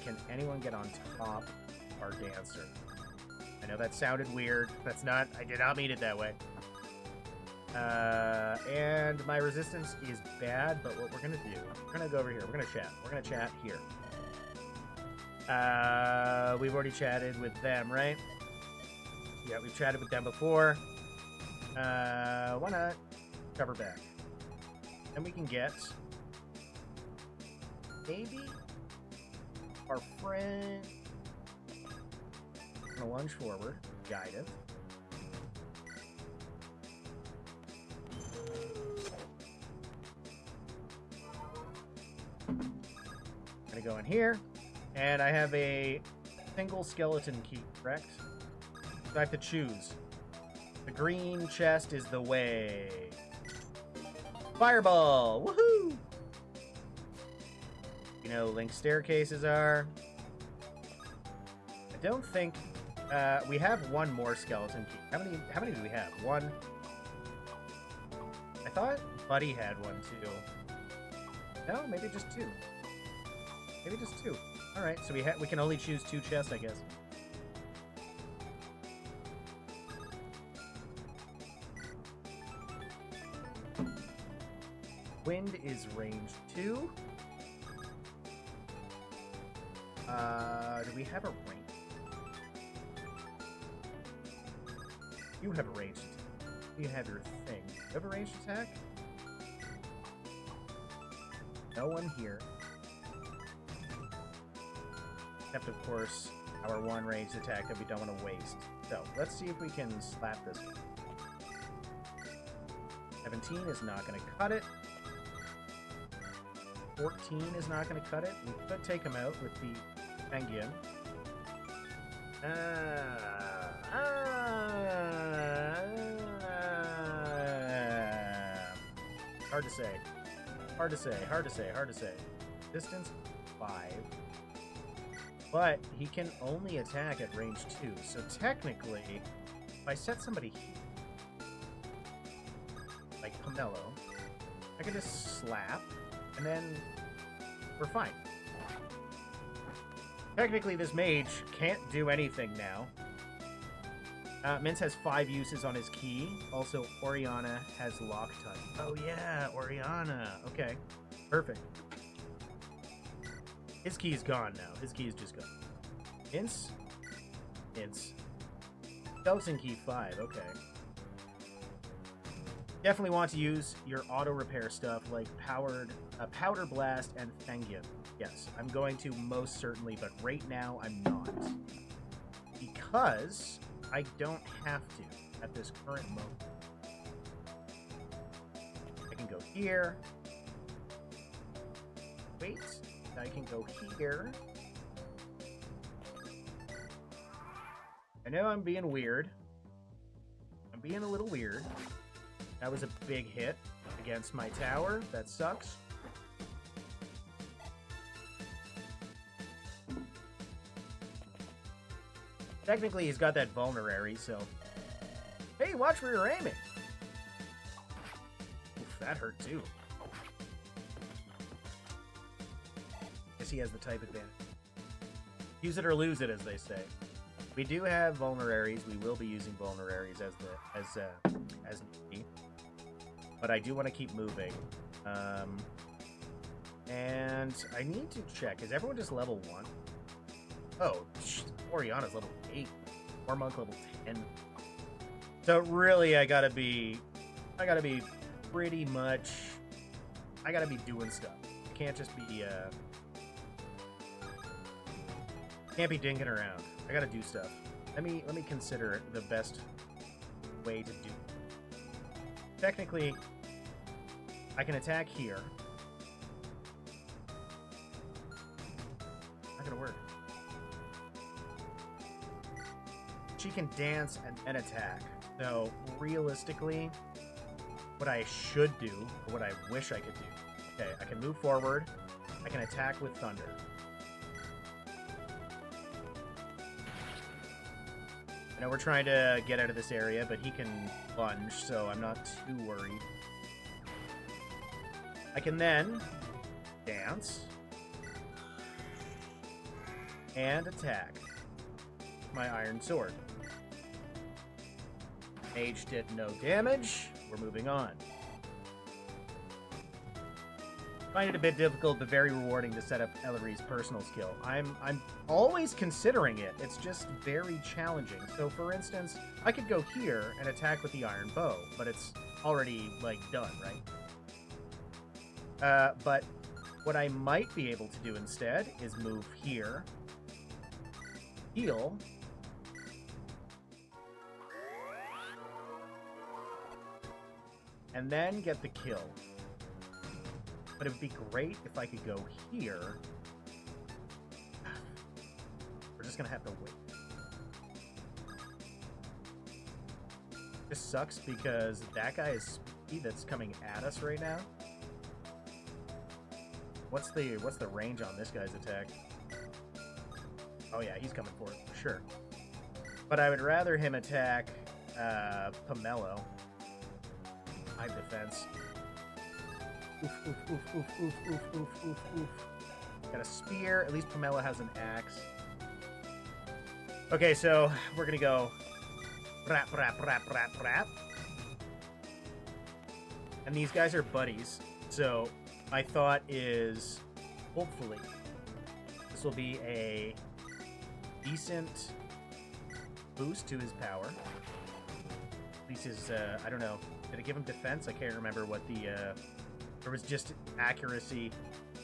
Can anyone get on top of our dancer? I know that sounded weird. That's not... I did not mean it that way. And my resistance is bad, but what we're going to do... We're going to go over here. We're going to chat. We're going to chat here. We've already chatted with them, right? Yeah, we've chatted with them before. Why not cover back? And we can get... maybe... our friend... I'm gonna lunge forward. Guided. Gonna go in here. And I have a single skeleton key, correct? So I have to choose. The green chest is the way. Fireball! Woohoo! You know, Link's staircases are. I don't think we have one more skeleton key. How many do we have? One. I thought Buddy had one too. No, maybe just two. Maybe just two. All right, so we can only choose 2 chests, I guess. Wind is range 2. Do we have a range? You have a range. You have your thing. You have a ranged attack? No one here. Except, of course, our one ranged attack that we don't want to waste. So, let's see if we can slap this one. 17 is not going to cut it. 14 is not going to cut it. We could take him out with the Penguin. Hard to say. Hard to say. Hard to say. Hard to say. Distance 5. But he can only attack at range 2. So technically, if I set somebody here, like Pomelo, I can just slap, and then we're fine. Technically, this mage can't do anything now. Mince has 5 uses on his key. Also, Oriana has Lock Touch. Oh yeah, Oriana. Okay, perfect. His key's gone now. His key is just gone. Mince? Mince. Skeleton key 5, okay. Definitely want to use your auto repair stuff like Powder Blast and Fengyun. Yes, I'm going to most certainly, but right now I'm not. Because I don't have to at this current moment. I can go here. Wait, I can go here. I know I'm being weird. I'm being a little weird. That was a big hit against my tower. That sucks. Technically, he's got that vulnerary, so... Hey, watch where you're aiming! Oof, that hurt too. Guess he has the type advantage. Use it or lose it, as they say. We do have vulneraries. We will be using vulneraries as need. But I do want to keep moving. And I need to check. Is everyone just level 1? Oh, Oriana's level 8. Warmonk level 10. So really, I gotta be pretty much. I gotta be doing stuff. I can't just be. Can't be dinking around. I gotta do stuff. Let me consider the best way to do it. Technically, I can attack here. Not gonna work. She can dance and then attack. So, realistically, what I should do, or what I wish I could do. Okay, I can move forward. I can attack with thunder. I know we're trying to get out of this area, but he can lunge, so I'm not too worried. I can then dance and attack my iron sword. Mage did no damage. We're moving on. Find it a bit difficult, but very rewarding to set up Ellery's personal skill. I'm always considering it. It's just very challenging. So, for instance, I could go here and attack with the iron bow, but it's already, like, done, right? But what I might be able to do instead is move here, heal, and then get the kill. But it would be great if I could go here. We're just gonna have to wait. This sucks because that guy is speedy that's coming at us right now. What's the range on this guy's attack? Oh yeah, he's coming for it, for sure. But I would rather him attack Pomelo. High defense. Oof, oof, oof, oof, oof, oof, oof, oof, oof. Got a spear. At least Pomelo has an axe. Okay, so we're gonna go rap, rap, rap, rap, rap. And these guys are buddies. So my thought is, hopefully, this will be a decent boost to his power. At least his, I don't know. Did it give him defense? I can't remember what the, there was just accuracy.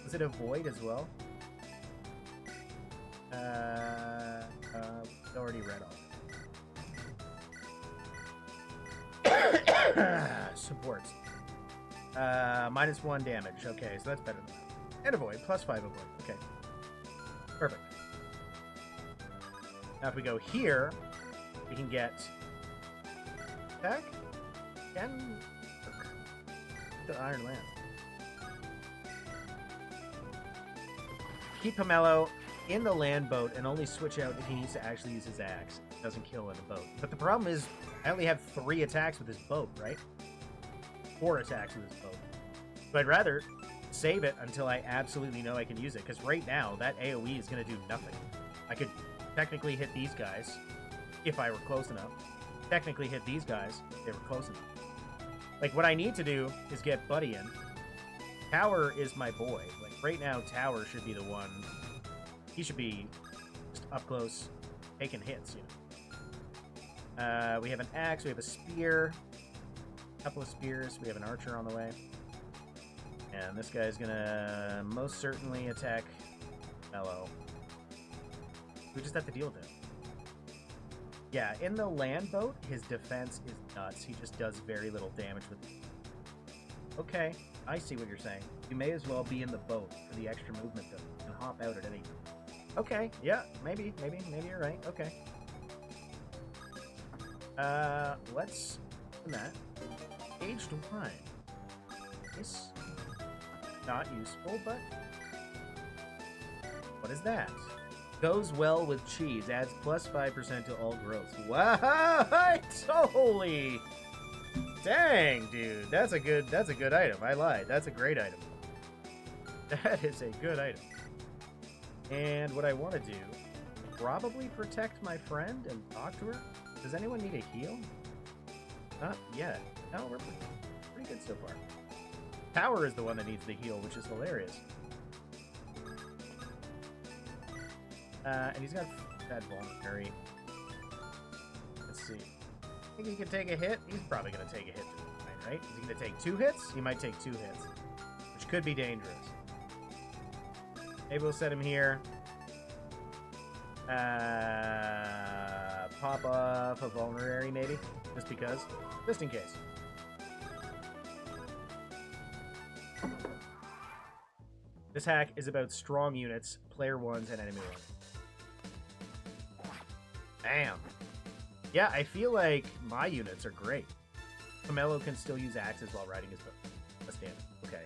Was it avoid as well? Already read off. Supports. -1 damage. Okay, so that's better than that. And avoid. +5 avoid. Okay. Perfect. Now if we go here, we can get attack. Can the Iron Land. Keep Pomelo in the land boat and only switch out if he needs to actually use his axe. It doesn't kill in the boat. But the problem is, I only have 3 attacks with this boat, right? 4 attacks with this boat. So I'd rather save it until I absolutely know I can use it, because right now, that AoE is going to do nothing. I could technically hit these guys, if I were close enough. Technically hit these guys, if they were close enough. Like, what I need to do is get Buddy in. Tower is my boy. Like, right now, Tower should be the one. He should be just up close, taking hits, you know. We have an axe, we have a spear. A couple of spears, we have an archer on the way. And this guy's gonna most certainly attack Mellow. We just have to deal with it. Yeah, in the land boat, his defense is nuts. He just does very little damage with it. Okay, I see what you're saying. You may as well be in the boat for the extra movement, though, and hop out at any time. Okay, yeah, maybe you're right. Okay. Let's do that. Aged wine. This not useful, but what is that? Goes well with cheese. Adds +5% to all growth. What? Holy dang, dude. That's a good item. I lied. That's a great item. That is a good item. And what I want to do, probably protect my friend and talk to her. Does anyone need a heal? Not yet. No, we're pretty good so far. Tower is the one that needs the heal, which is hilarious. And he's got that vulnerary. Let's see. Think he can take a hit? He's probably going to take a hit, right? Is he going to take 2 hits? He might take 2 hits, which could be dangerous. Maybe we'll set him here. Pop off a vulnerary, maybe, just because, just in case. This hack is about strong units, player ones, and enemy ones. Bam. Yeah, I feel like my units are great. Pomelo can still use axes while riding his boat. That's damage. Okay.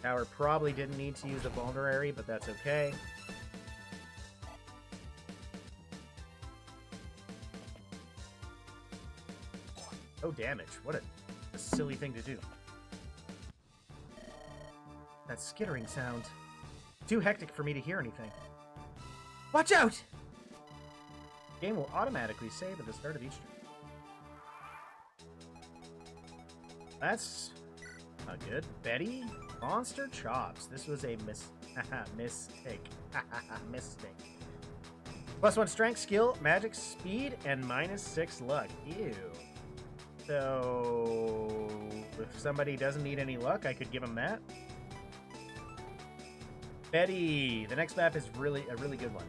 Tower probably didn't need to use a vulnerary, but that's okay. Oh, damage. What a silly thing to do. That skittering sound. Too hectic for me to hear anything. Watch out! The game will automatically save at the start of each turn. That's not good. Betty, monster chops. This was a mistake. Mistake. +1 strength, skill, magic, speed, and -6 luck. Ew. So if somebody doesn't need any luck, I could give them that. Betty. The next map is a really good one.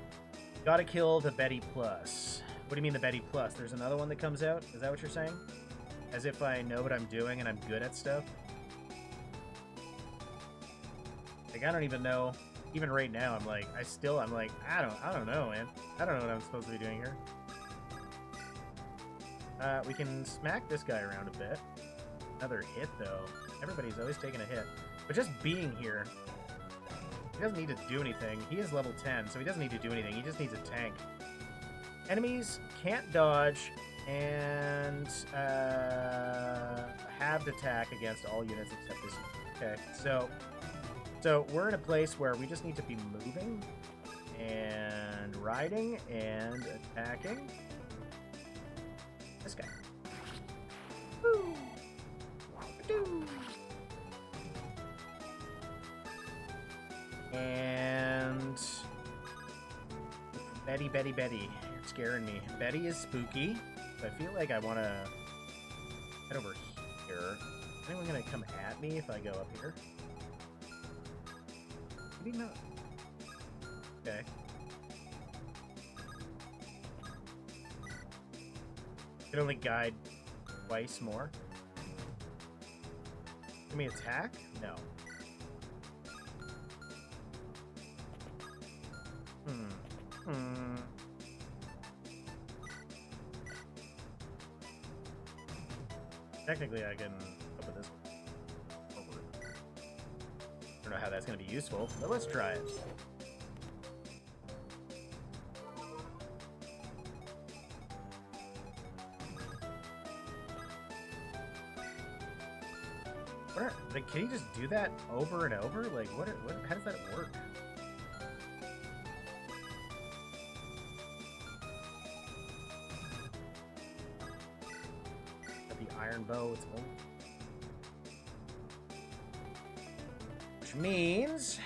Gotta kill the Betty Plus. What do you mean the Betty Plus? There's another one that comes out? Is that what you're saying? As if I know what I'm doing and I'm good at stuff? Like, I don't even know. Even right now, I'm like, I don't know, man. I don't know what I'm supposed to be doing here. We can smack this guy around a bit. Another hit, though. Everybody's always taking a hit. But just being here, he doesn't need to do anything. He is level 10, so he doesn't need to do anything. He just needs a tank. Enemies can't dodge and halved attack against all units except this. Okay, so we're in a place where we just need to be moving and riding and attacking this guy. Woo! Woo! And Betty, you're scaring me. Betty is spooky. So I feel like I want to head over here. Is anyone going to come at me if I go up here? Maybe not. Okay. Can only guide twice more. Can we attack? No. Technically, I can go with this. I don't know how that's going to be useful, but let's try it. Like, can you just do that over and over? Like, how does that work? The iron bow, it's only... Which means...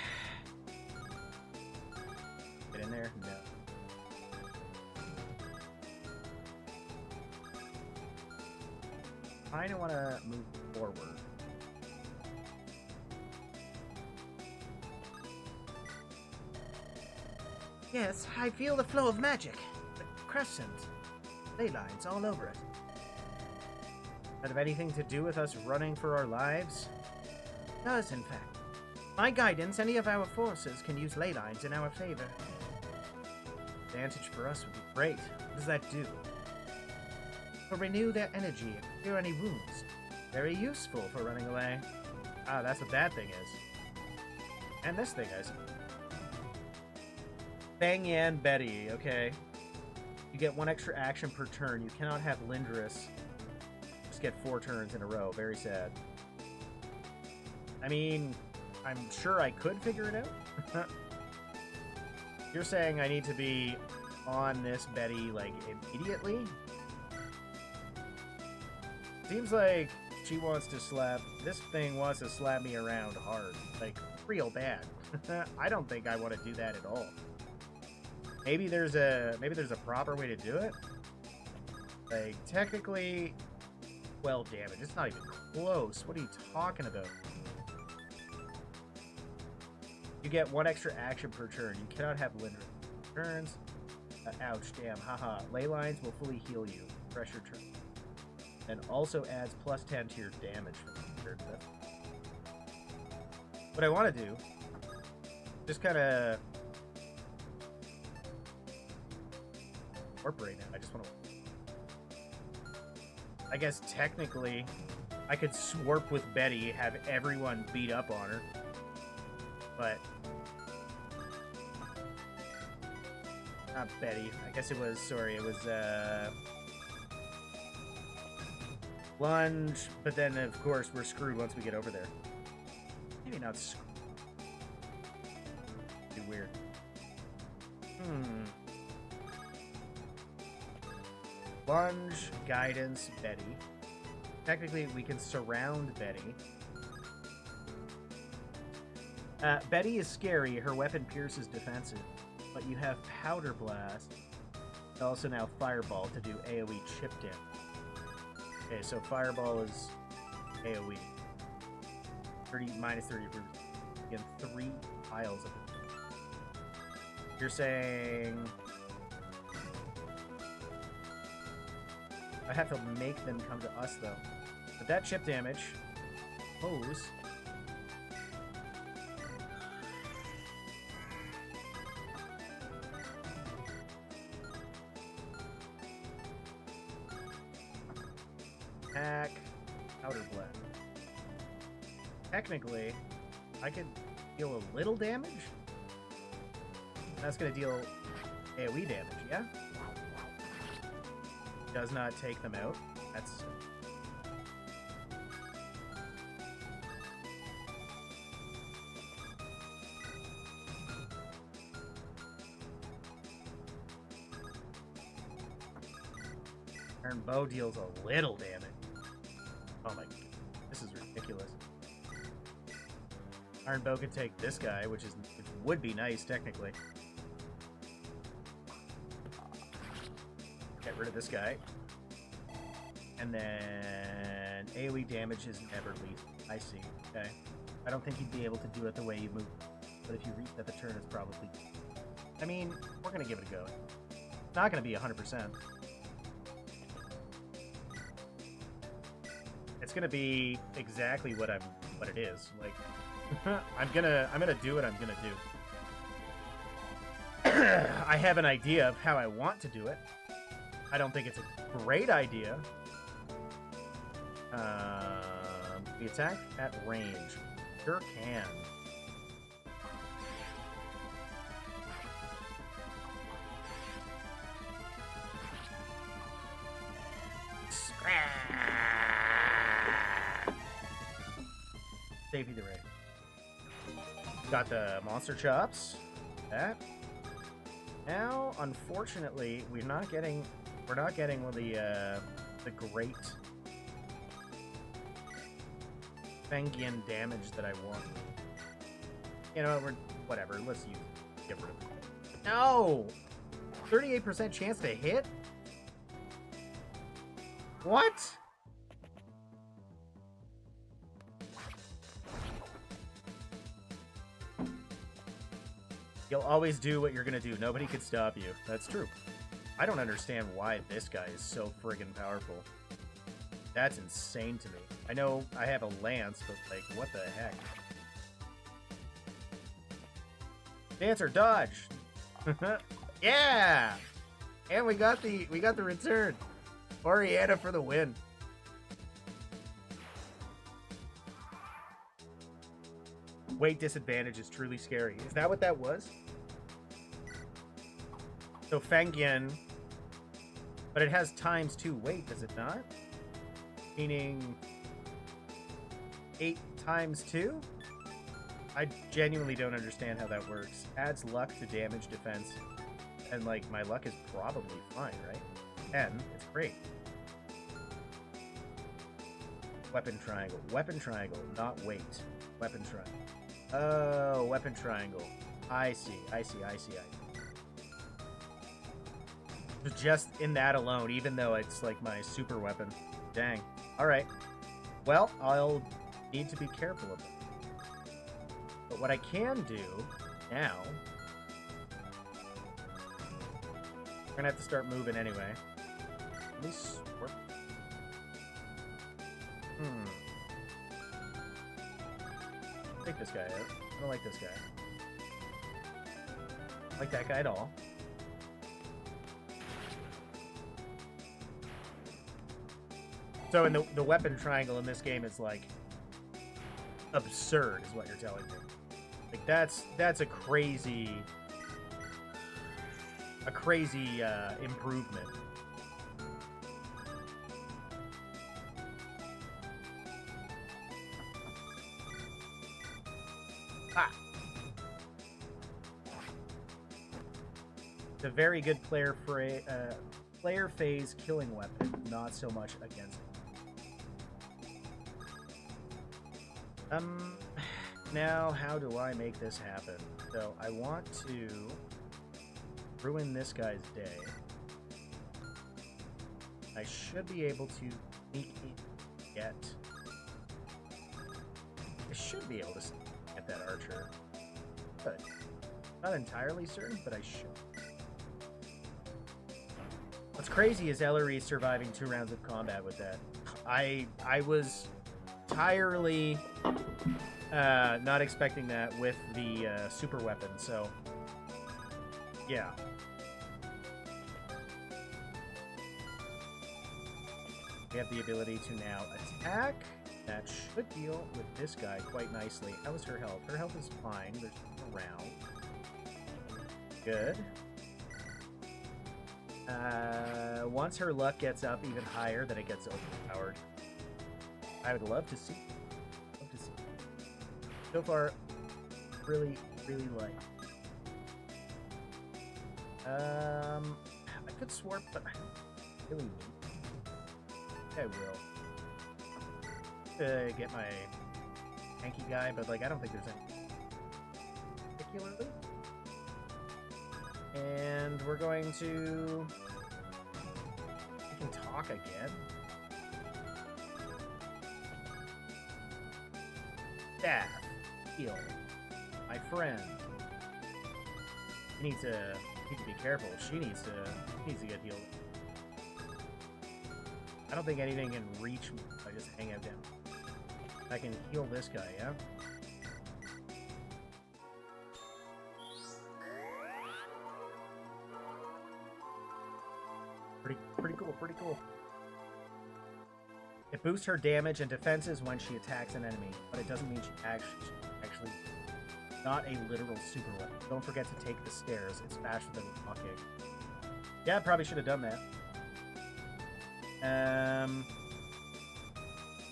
Get in there? No. I don't want to move forward. Yes, I feel the flow of magic. The crescent. Ley lines all over it. That have anything to do with us running for our lives? It does, in fact. My guidance, any of our forces can use ley lines in our favor. Advantage for us would be great. What does that do? Will renew their energy and cure any wounds. Very useful for running away. Ah, that's what that thing is. And this thing is. Bang Yan Betty, okay. You get 1 extra action per turn. You cannot have Lindrus just get 4 turns in a row. Very sad. I mean, I'm sure I could figure it out. You're saying I need to be on this Betty, like, immediately? Seems like she wants to slap... This thing wants to slap me around hard. Like, real bad. I don't think I want to do that at all. Maybe there's a proper way to do it. Like, technically, 12 damage. It's not even close. What are you talking about? You get 1 extra action per turn. You cannot have Lindrus turns. Ouch, damn, haha. Ley lines will fully heal you. Pressure turn. And also adds +10 to your damage from the turn. What I want to do, just kind of warp right now. I just want to... I guess technically I could swarp with Betty, have everyone beat up on her. But... Not Betty. I guess it was, sorry, it was, Lunge, but then, of course, we're screwed once we get over there. Maybe not screwed. Be weird. Lunge, guidance, Betty. Technically, we can surround Betty. Betty is scary. Her weapon pierces defensive. But you have Powder Blast. Also now Fireball to do AoE chip damage. Okay, so Fireball is AoE. 30 minus 30 for again 3 piles of it. You're saying I have to make them come to us though. But that chip damage pose attack Powder Blast. Technically, I could deal a little damage. That's gonna deal AoE damage, yeah? Does not take them out. That's Iron Bow deals a little damage. Oh my god. This is ridiculous. Iron Bow could take this guy, which would be nice technically. Get rid of this guy. And then AoE damage is never lethal. I see. Okay. I don't think you'd be able to do it the way you move. But if you reach at the turn, it's probably... I mean, we're going to give it a go. It's not going to be 100%. It's going to be exactly what it is. Like, I'm gonna do what I'm gonna do. I have an idea of how I want to do it. I don't think it's a great idea. The attack at range. Sure can. Save the raid. Got the monster chops. That. Now, unfortunately, we're not getting the great Fengian damage that I want. You know, whatever. Let's get rid of it. No, 38% chance to hit. What? You'll always do what you're gonna do. Nobody could stop you. That's true. I don't understand why this guy is so friggin' powerful. That's insane to me. I know I have a lance, but like, what the heck? Dancer, dodge! Yeah! And we got the return. Oriana for the win. Weight disadvantage is truly scary. Is that what that was? So Fengian, but it has ×2 weight, does it not? Meaning 8 × 2? I genuinely don't understand how that works. Adds luck to damage defense, and like my luck is probably fine, right? 10, it's great. Weapon triangle, not weight. Weapon triangle. Oh, weapon triangle. I see. Just in that alone, even though it's like my super weapon. Dang. Alright. Well, I'll need to be careful of it. But what I can do now... We're gonna have to start moving anyway. At least... Take this guy out. I don't like this guy. I don't like that guy at all. So in the weapon triangle in this game is like absurd, is what you're telling me. Like that's a crazy improvement. Ah. It's a very good player phase killing weapon, not so much against it. Um, now how do I make this happen? So I want to ruin this guy's day. I should be able to sneak in, get. I should be able to get that archer. But not entirely certain, but I should. What's crazy is Ellery surviving 2 rounds of combat with that. I was entirely not expecting that with the super weapon, so yeah. We have the ability to now attack. That should deal with this guy quite nicely. How is her health? Her health is fine. There's no around. Good. Once her luck gets up even higher, then it gets overpowered. I would love to see. So far, really, really like. I could swarm, but I don't really need. I will. To get my tanky guy, but like I don't think there's any particularly. And we're going to. We can talk again. Staff, heal, my friend. You need to be careful. She needs to get healed. I don't think anything can reach me if I just hang out down. I can heal this guy, yeah? Pretty cool. It boosts her damage and defenses when she attacks an enemy, but it doesn't mean she actually not a literal super weapon. Don't forget to take the stairs. It's faster than walking. Yeah, I probably should have done that.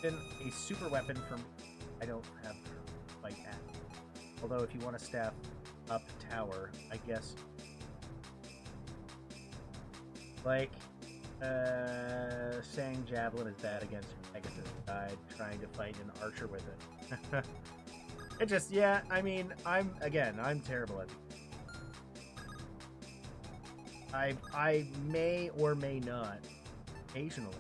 Been a super weapon for me. I don't have like that. Although if you want to staff up tower, I guess like saying javelin is bad against Pegasus died trying to fight an archer with it. It just, yeah, I mean, I'm terrible at it. I may or may not occasionally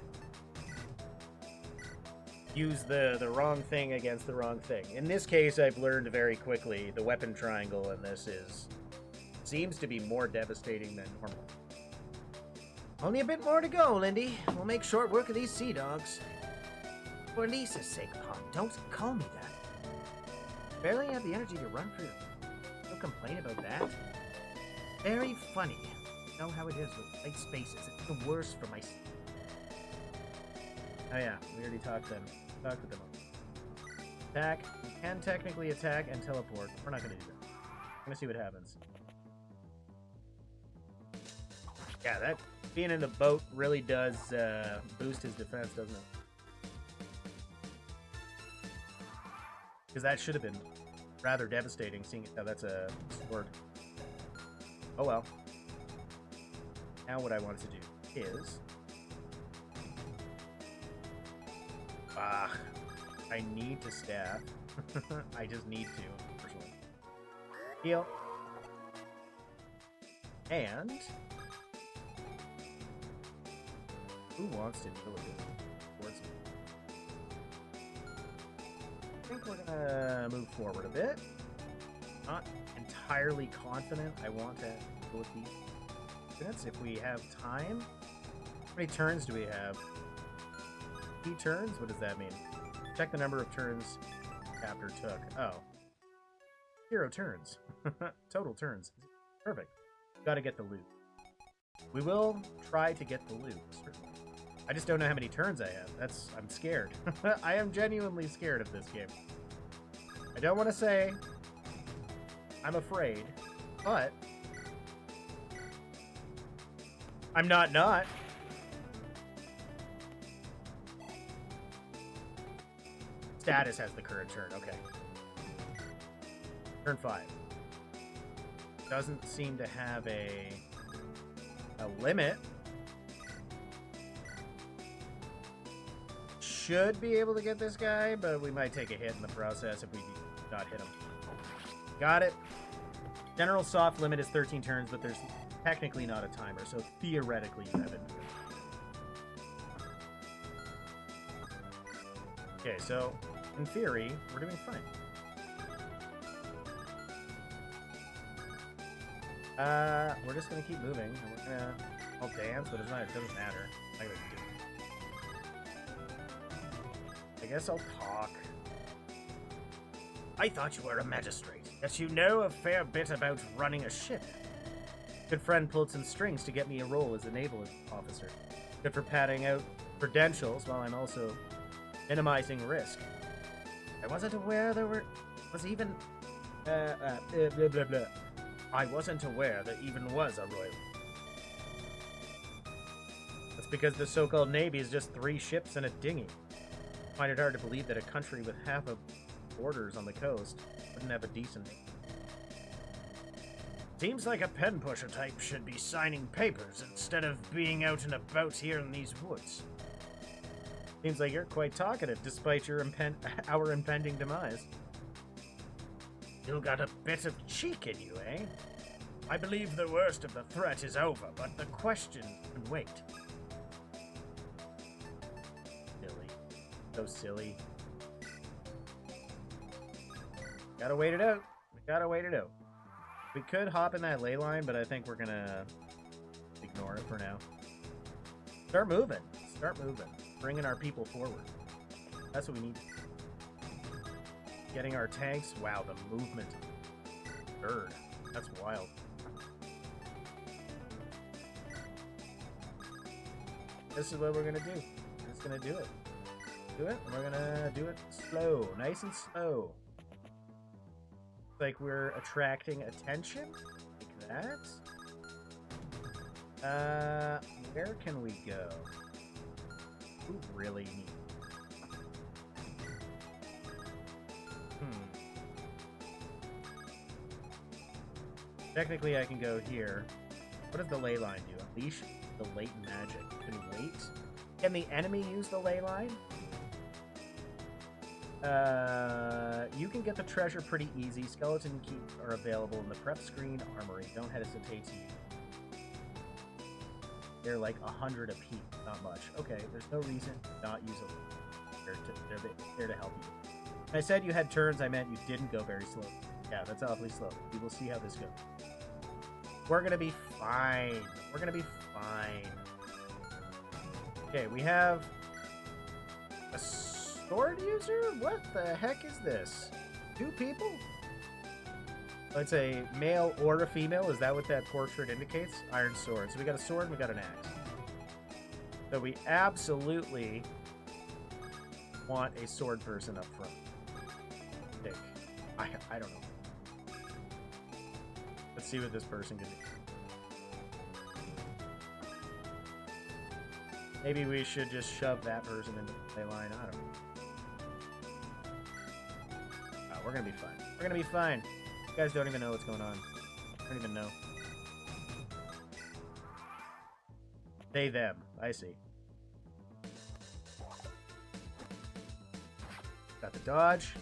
use the wrong thing against the wrong thing. In this case, I've learned very quickly the weapon triangle in this seems to be more devastating than normal. Only a bit more to go, Lindy. We'll make short work of these sea dogs. For Lisa's sake, Pom, don't call me that. Barely have the energy to run for you. Don't complain about that. Very funny. You know how it is with tight spaces. It's the worst for my... Oh yeah, we already talked to them. Talked with them. Attack. You can technically attack and teleport. We're not going to do that. I'm going to see what happens. Yeah, that being in the boat really does boost his defense, doesn't it? Because that should have been rather devastating, seeing how that's a sword. Oh well. Now what I want to do is... I need to staff. I just need to, personally. Heal. And... who wants to deal with this towards me? I think we're gonna move forward a bit. Not entirely confident I want to deal with these units if we have time. How many turns do we have? 3 turns? What does that mean? Check the number of turns chapter took. Oh. 0 turns. Total turns. Perfect. Gotta get the loot. We will try to get the loot, certainly. I just don't know how many turns I have. I'm scared. I am genuinely scared of this game. I don't want to say I'm afraid, but I'm not. Status has the current turn. Okay. Turn 5. Doesn't seem to have a limit. should be able to get this guy, but we might take a hit in the process if we do not hit him. Got it. General soft limit is 13 turns, but there's technically not a timer, so theoretically you have it. Okay, so in theory, we're doing fine. We're just gonna keep moving, and we're gonna... I'll dance, but it doesn't matter. I gotta do it. I guess I'll talk. I thought you were a magistrate, that you know a fair bit about running a ship. Good friend pulled some strings to get me a role as a naval officer. Good for padding out credentials while I'm also minimizing risk. I wasn't aware was even... blah, blah, blah. I wasn't aware there even was a royal. That's because the so-called Navy is just 3 ships and a dinghy. I find it hard to believe that a country with half of borders on the coast wouldn't have a decent navy. Seems like a pen pusher type should be signing papers instead of being out and about here in these woods. Seems like you're quite talkative despite your our impending demise. Still got a bit of cheek in you, eh? I believe the worst of the threat is over, but the question can wait. Silly. So silly. Gotta wait it out. We gotta wait it out. We could hop in that ley line, but I think we're gonna ignore it for now. Start moving. Start moving. Bringing our people forward. That's what we need. Getting our tanks. Wow, the movement. Third. That's wild. This is what we're gonna do. We're just gonna do it. Do it, and we're gonna do it slow. Nice and slow. Like we're attracting attention. Like that. Where can we go? Who really needs... Technically, I can go here. What does the ley line do? Unleash the latent magic. Can wait? Can the enemy use the ley line? You can get the treasure pretty easy. Skeleton keys are available in the prep screen armory. Don't hesitate to use. They're like 100 a piece. Not much. Okay, there's no reason to not use them. They're there to help you. When I said you had turns, I meant you didn't go very slow. Yeah, that's awfully slow. We will see how this goes. We're gonna be fine. We're gonna be fine. Okay, we have a sword user? What the heck is this? 2 people? Let's say male or a female. Is that what that portrait indicates? Iron sword. So we got a sword and we got an axe. So we absolutely want a sword person up front. Dick. I don't know. Let's see what this person can do. Maybe we should just shove that person into the play line. I don't know. Oh, we're gonna be fine. We're gonna be fine. You guys don't even know what's going on. Don't even know. They, them. I see. Got the dodge.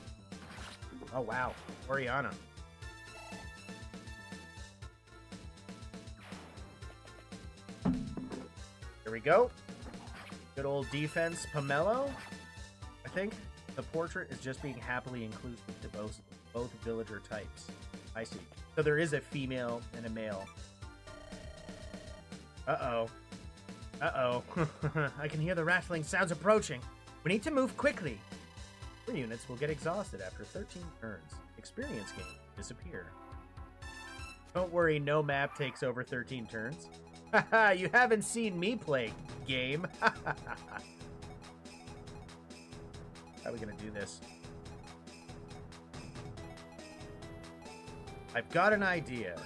Oh, wow. Oriana. Here we go. Good old defense, Pomelo. I think the portrait is just being happily inclusive to both villager types. I see. So there is a female and a male. Uh-oh. Uh-oh. I can hear the rattling sounds approaching. We need to move quickly. Your units will get exhausted after 13 turns. Experience gain. Disappear. Don't worry, no map takes over 13 turns. Haha, you haven't seen me play, game. How are we gonna do this? I've got an idea.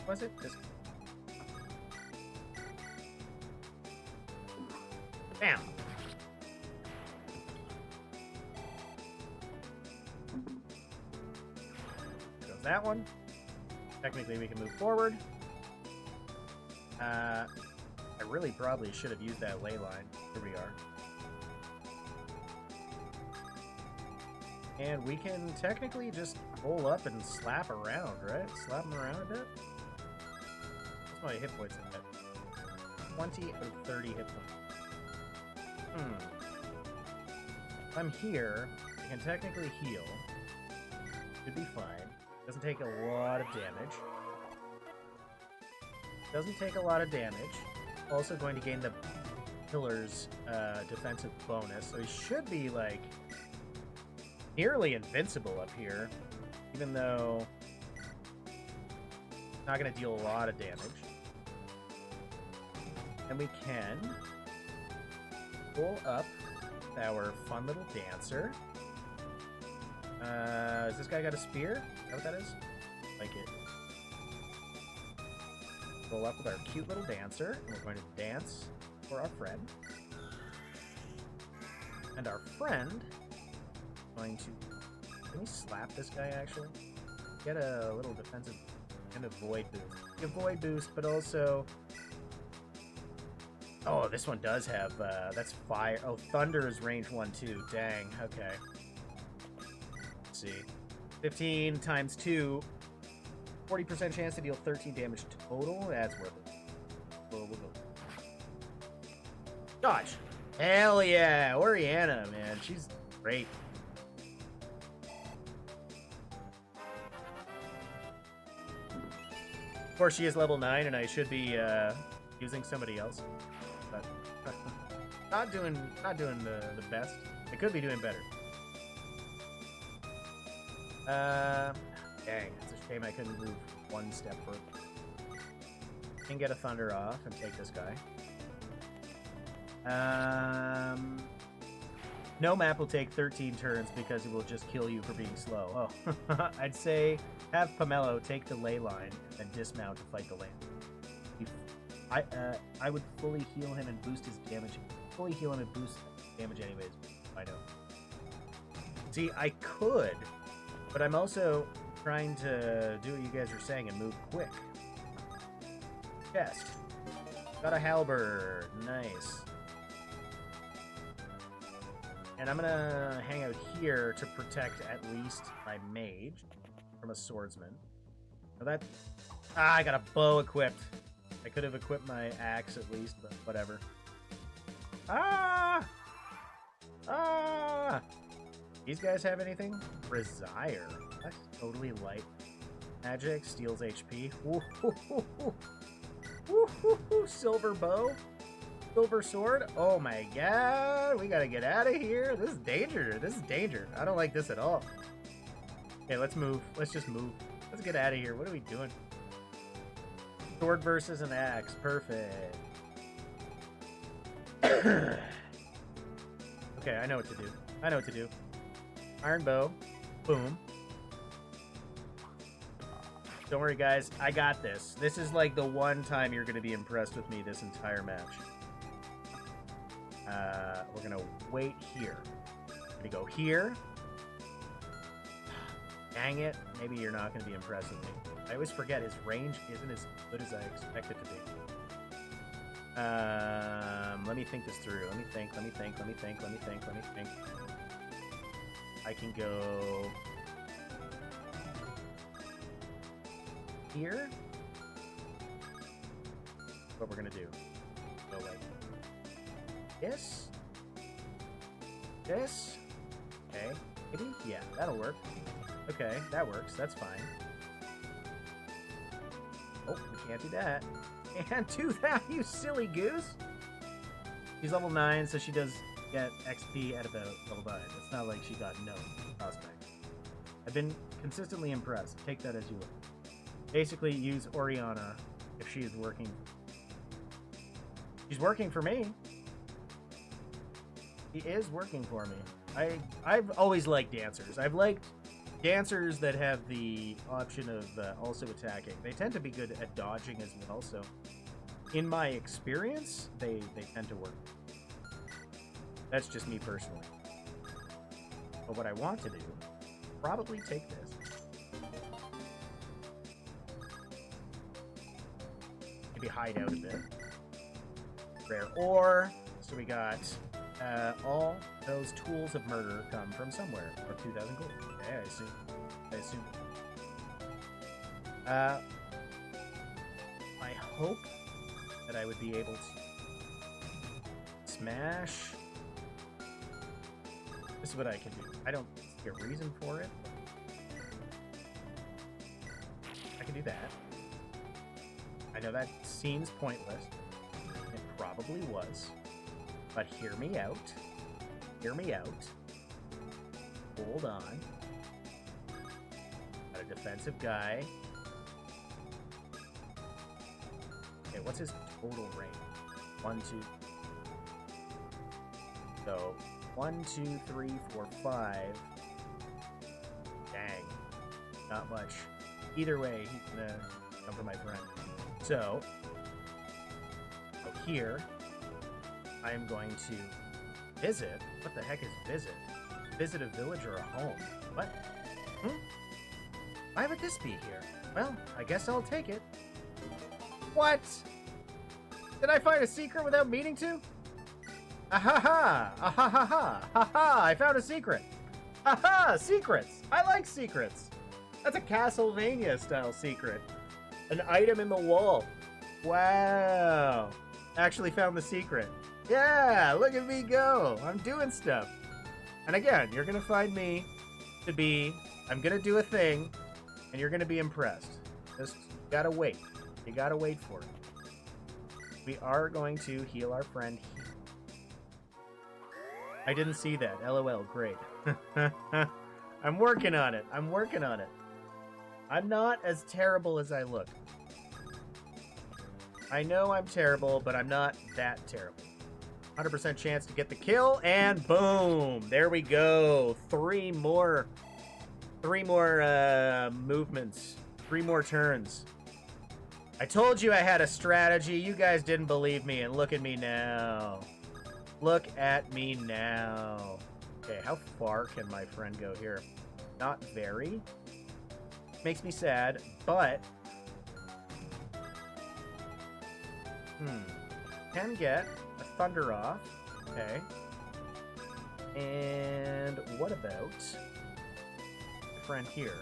Was it? This... Bam! Goes that one. Technically, we can move forward. I really probably should have used that ley line. Here we are. And we can technically just roll up and slap around, right? Slap them around a bit. What's my hit points at? 20 or 30 hit points. If I'm here, I can technically heal. Should be fine. Doesn't take a lot of damage. Doesn't take a lot of damage. Also going to gain the pillar's defensive bonus. So he should be, like, nearly invincible up here. Even though not going to deal a lot of damage. And we can pull up our fun little dancer. Has this guy got a spear? Is that what that is? Like it. Roll up with our cute little dancer, and we're going to dance for our friend. And our friend is going to... Can we slap this guy, actually? Get a little defensive and a void boost. A void boost, but also... Oh, this one does have, that's fire. Oh, thunder is range 1, too. Dang, okay. Let's see. 15 times 2. 40% chance to deal 13 damage total. That's worth it. We'll go. Dodge! Hell yeah! Oriana, man. She's great. Of course, she is level 9, and I should be, using somebody else. But not doing the best. I could be doing better. Dang, it's a shame I couldn't move one step further. Can get a thunder off and take this guy. No map will take 13 turns because it will just kill you for being slow. Oh, I'd say have Pomelo take the ley line and dismount to fight the land. I would fully heal him and boost his damage. Fully heal him and boost damage anyways. I know. See, I could, but I'm also trying to do what you guys are saying and move quick. Chest. Got a halberd. Nice. And I'm gonna hang out here to protect at least my mage from a swordsman. Now that... I got a bow equipped. I could have equipped my axe at least, but whatever. Ah! These guys have anything? Desire. That's totally light. Magic steals HP. Silver bow. Silver sword. Oh my god. We gotta get out of here. This is danger. This is danger. I don't like this at all. Okay, let's move. Let's just move. Let's get out of here. What are we doing? Sword versus an axe. Perfect. Okay, I know what to do. I know what to do. Iron bow. Boom. Don't worry, guys. I got this. This is like the one time you're going to be impressed with me this entire match. We're going to wait here. We're going to go here. Dang it. Maybe you're not going to be impressed with me. I always forget his range isn't as good as I expect it to be. Let me think this through. Let me think. I can go here. What we're gonna do? Go like this. This. Okay. Maybe? Yeah, that'll work. Okay, that works. That's fine. Oh, we can't do that. Can't do that, you silly goose! She's level 9, so she does get XP at about level 9. It's not like she got no prospect. I've been consistently impressed. Take that as you will. Basically, use Oriana if she is working. She's working for me. She is working for me. I've always liked dancers. I've liked dancers that have the option of also attacking. They tend to be good at dodging as well, so in my experience, they tend to work. That's just me personally. But what I want to do, probably take this. Maybe hide out a bit. rare ore. So we got all those tools of murder come from somewhere. Or 2,000 gold. Yeah, I assume. I hope that I would be able to smash. This is what I can do. I don't see a reason for it. I can do that. I know that seems pointless. It probably was. But hear me out. Hear me out. Hold on. Got a defensive guy. Okay, what's his total range? 1, 2. So, 1, 2, 3, 4, 5. Dang. Not much. Either way, he's gonna come for my friend. So here, I am going to visit. What the heck is visit? Visit a village or a home. What? Why would this be here? Well, I guess I'll take it. What? Did I find a secret without meaning to? Ahaha! Ahaha! Haha! I found a secret! Haha! Secrets! I like secrets! That's a Castlevania-style secret. An item in the wall. Wow! Actually found the secret. Yeah! Look at me go! I'm doing stuff. And again, you're gonna find me to be... I'm gonna do a thing, and you're gonna be impressed. Just gotta wait. You gotta wait for it. We are going to heal our friend here. I didn't see that. LOL, great. I'm working on it. I'm working on it. I'm not as terrible as I look. I know I'm terrible, but I'm not that terrible. 100% chance to get the kill, and boom! There we go. Three more movements. 3 more turns. I told you I had a strategy. You guys didn't believe me, and look at me now. Look at me now. Okay, how far can my friend go here? Not very. Makes me sad, but... Can get a Thunder off. Okay. And what about my friend here?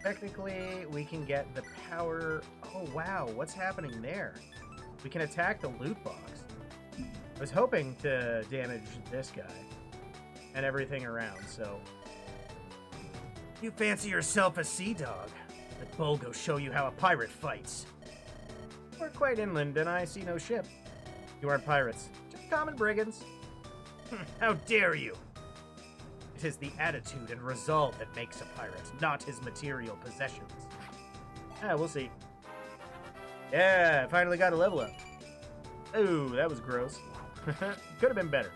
Technically, we can get the power... Oh, wow. What's happening there? We can attack the loot box. I was hoping to damage this guy and everything around, so... You fancy yourself a sea dog? Let Bolgo show you how a pirate fights. We're quite inland, and I see no ship. You aren't pirates, just common brigands. How dare you! It is the attitude and resolve that makes a pirate, not his material possessions. We'll see. Yeah, I finally got a level up. Ooh, that was gross. Could have been better.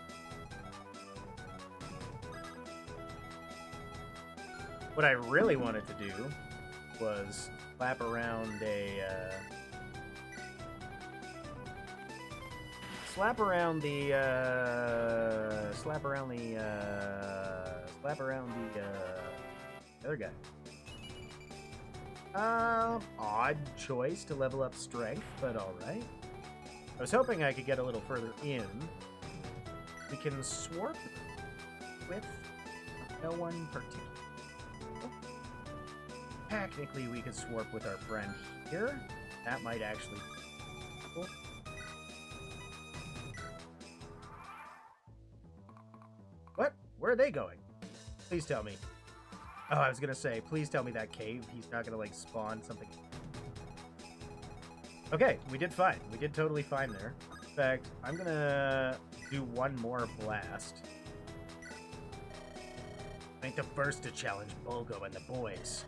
What I really wanted to do was slap around the other guy. Odd choice to level up strength, but alright. I was hoping I could get a little further in. We can swarp with no one particular. Technically, we could swarp with our friend here. That might actually be cool. What? Where are they going? Please tell me. Oh, I was gonna say, please tell me that cave. He's not gonna, like, spawn something. Okay, we did fine. We did totally fine there. In fact, I'm gonna do one more blast. Ain't the first to challenge Bolgo and the boys.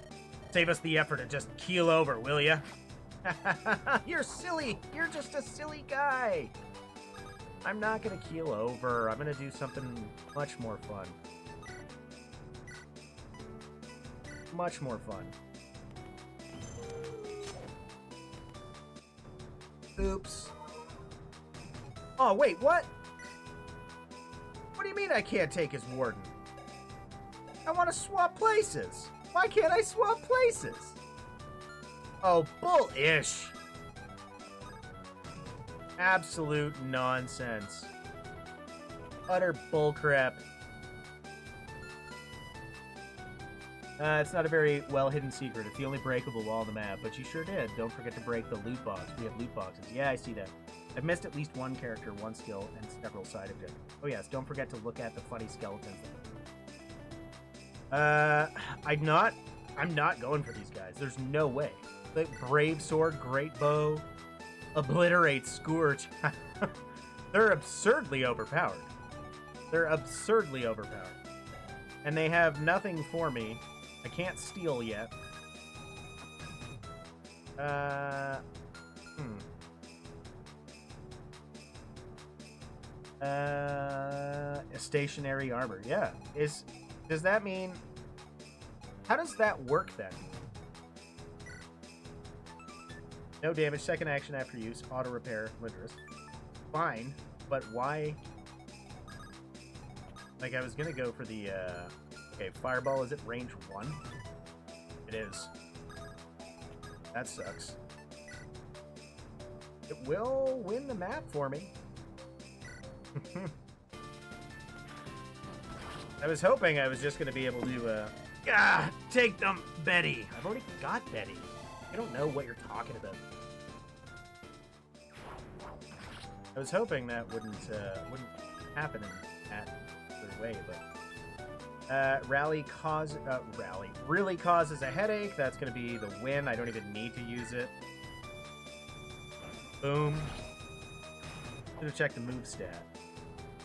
Save us the effort and just keel over, will ya? You're silly! You're just a silly guy! I'm not gonna keel over. I'm gonna do something much more fun. Much more fun. Oops. Oh, wait, what? What do you mean I can't take his warden? I want to swap places. Why can't I swap places? Oh, bullish. Absolute nonsense. Utter bullcrap. It's not a very well-hidden secret. It's the only breakable wall on the map, but you sure did. Don't forget to break the loot box. We have loot boxes. Yeah, I see that. I've missed at least one character, one skill, and several side objectives. Oh yes, don't forget to look at the funny skeletons. I'm not going for these guys. There's no way. Like, Brave Sword, Great Bow, Obliterate, Scourge. They're absurdly overpowered. They're absurdly overpowered. And they have nothing for me. I can't steal yet. Stationary armor. Yeah. Does that mean... How does that work then? No damage, second action after use, auto repair, Adventurous. Fine, but why? Like, I was gonna go for the, okay, Fireball, is it range 1? It is. That sucks. It will win the map for me. I was hoping I was just gonna be able to, take them, Betty! I've already got Betty. I don't know what you're talking about. I was hoping that wouldn't happen in that other way, but rally really causes a headache. That's going to be the win. I don't even need to use it. Boom. I'm going to check the move stat.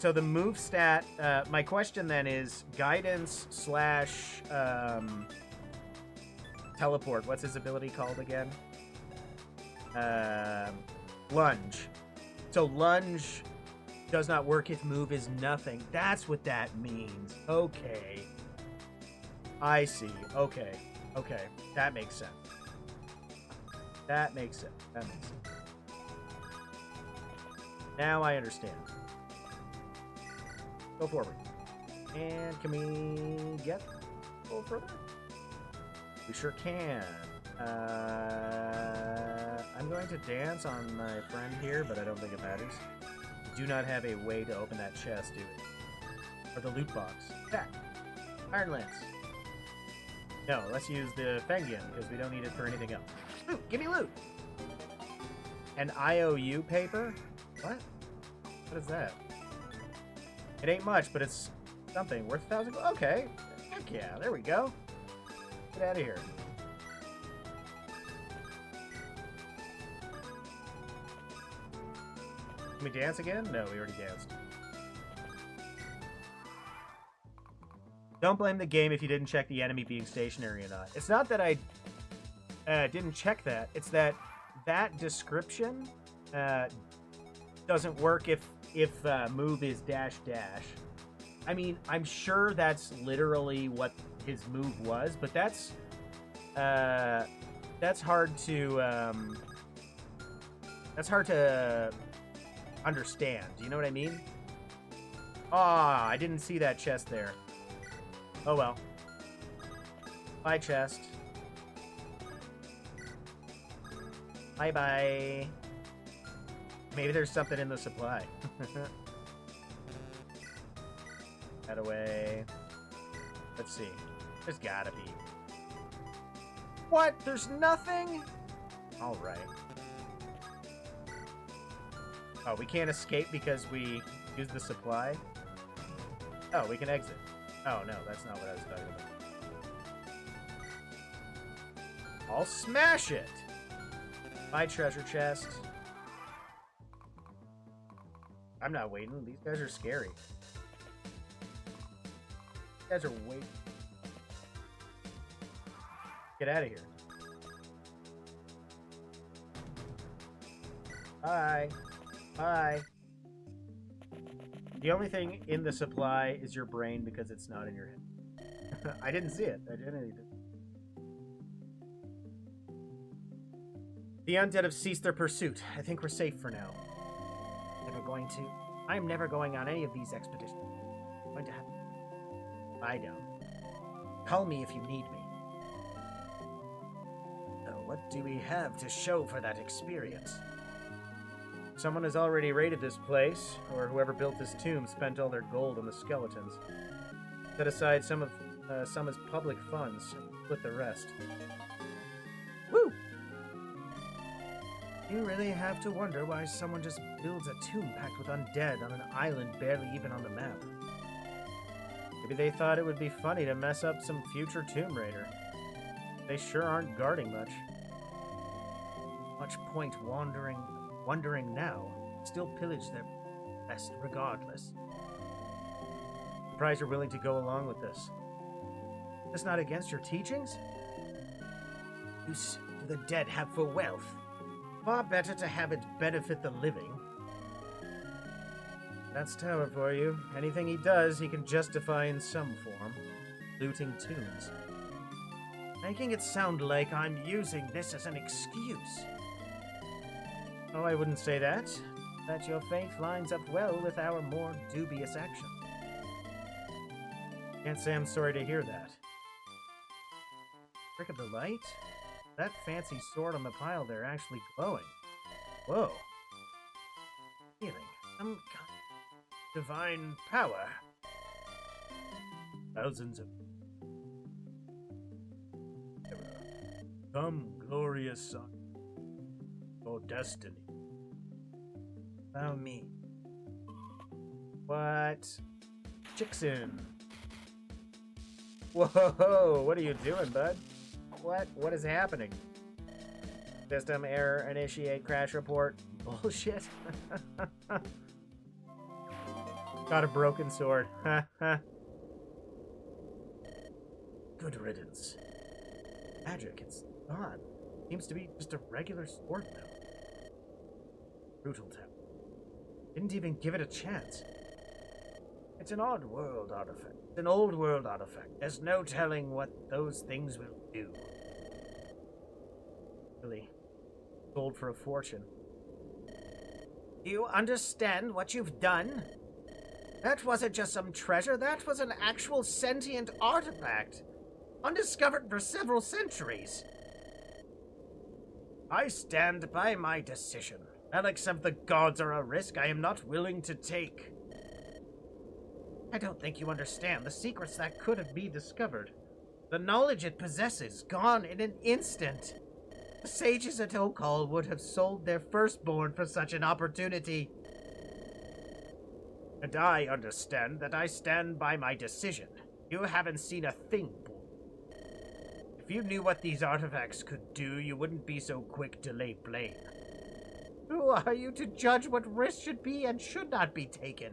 So the move stat, my question then is guidance slash teleport. What's his ability called again? Lunge. So lunge does not work if move is nothing. That's what that means. Okay. I see. Okay. Okay. That makes sense. That makes sense. That makes sense. Now I understand. Go forward. And can we get a little further? We sure can. I'm going to dance on my friend here, but I don't think it matters. Do not have a way to open that chest, do it? Or the loot box. Attack! Iron Lance. No, let's use the Fengian, because we don't need it for anything else. Loot! Give me loot! An IOU paper? What? What is that? It ain't much, but it's something. Worth 1,000 gold? Okay. Heck yeah, there we go. Get out of here. Can we dance again? No, we already danced. Don't blame the game if you didn't check the enemy being stationary or not. It's not that I didn't check that. It's that description doesn't work if move is dash dash. I mean, I'm sure that's literally what his move was, but that's hard to understand. Do you know what I mean? Ah, I didn't see that chest there. Oh well. Bye, chest. Bye-bye. Maybe there's something in the supply. That away. Let's see. There's gotta be. What? There's nothing? Alright. Oh, we can't escape because we used the supply? Oh, we can exit. Oh, no, that's not what I was talking about. I'll smash it! My treasure chest. I'm not waiting. These guys are scary. These guys are waiting. Get out of here. Bye. Bye. The only thing in the supply is your brain because it's not in your head. I didn't see it. I didn't. The undead have ceased their pursuit. I think we're safe for now. Never going to. I'm never going on any of these expeditions. I'm going to have. I don't. Call me if you need me. So what do we have to show for that experience? Someone has already raided this place, or whoever built this tomb spent all their gold on the skeletons. Set aside some as public funds and split the rest. Woo! You really have to wonder why someone just builds a tomb packed with undead on an island barely even on the map. Maybe they thought it would be funny to mess up some future tomb raider. They sure aren't guarding much. Much point wondering now. Still pillage their best regardless. Surprised you're willing to go along with this. That's not against your teachings? Use the dead have for wealth. Far better to have it benefit the living. That's Tower for you. Anything he does, he can justify in some form. Looting tombs. Making it sound like I'm using this as an excuse. Oh, I wouldn't say that. That your faith lines up well with our more dubious action. Can't say I'm sorry to hear that. Trick of the light? That fancy sword on the pile there actually glowing. Whoa. Feeling some kind of divine power. Thousands of... Come, glorious sun. Your destiny. Allow me. What? Jackson. Whoa, what are you doing, bud? What is happening? System error, initiate crash report. Bullshit. Got a broken sword. Good riddance. Magic, it's gone. Seems to be just a regular sword now. Brutal town. Didn't even give it a chance. It's an odd world artifact. It's an old world artifact. There's no telling what those things will do. Really, sold for a fortune. Do you understand what you've done? That wasn't just some treasure. That was an actual sentient artifact. Undiscovered for several centuries. I stand by my decision. Relics of the gods are a risk I am not willing to take. I don't think you understand the secrets that could have been discovered. The knowledge it possesses, gone in an instant. The sages at Okal would have sold their firstborn for such an opportunity. And I understand that I stand by my decision. You haven't seen a thing, boy. If you knew what these artifacts could do, you wouldn't be so quick to lay blame. Who are you to judge what risks should be and should not be taken?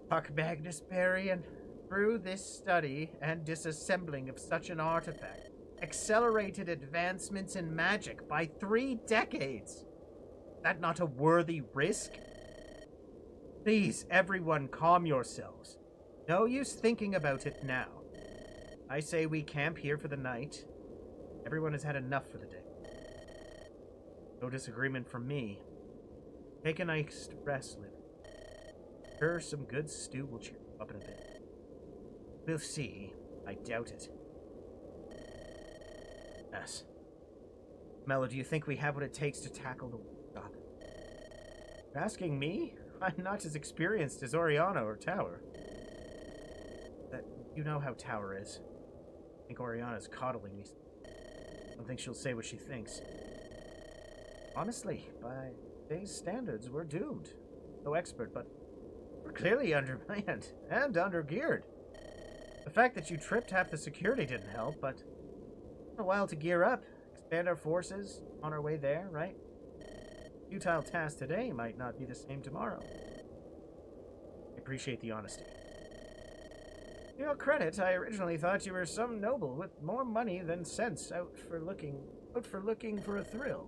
Puck Magnus Berrien, through this study and disassembling of such an artifact, accelerated advancements in magic by 3 decades. Is that not a worthy risk? Please, everyone, calm yourselves. No use thinking about it now. I say we camp here for the night. Everyone has had enough for the day. No disagreement from me. Take a night's rest, Liv. Sure, some good stew will cheer you up in a bit. We'll see. I doubt it. Yes. Mello, do you think we have what it takes to tackle the workshop? You're asking me? I'm not as experienced as Oriana or Tower. But you know how Tower is. I think Oriana's coddling me. I don't think she'll say what she thinks. Honestly, by today's standards, we're doomed. No expert, but we're clearly undermanned and undergeared. The fact that you tripped half the security didn't help, but it's a while to gear up, expand our forces on our way there, right? Futile task today might not be the same tomorrow. I appreciate the honesty. To your credit, I originally thought you were some noble with more money than sense out for looking for a thrill.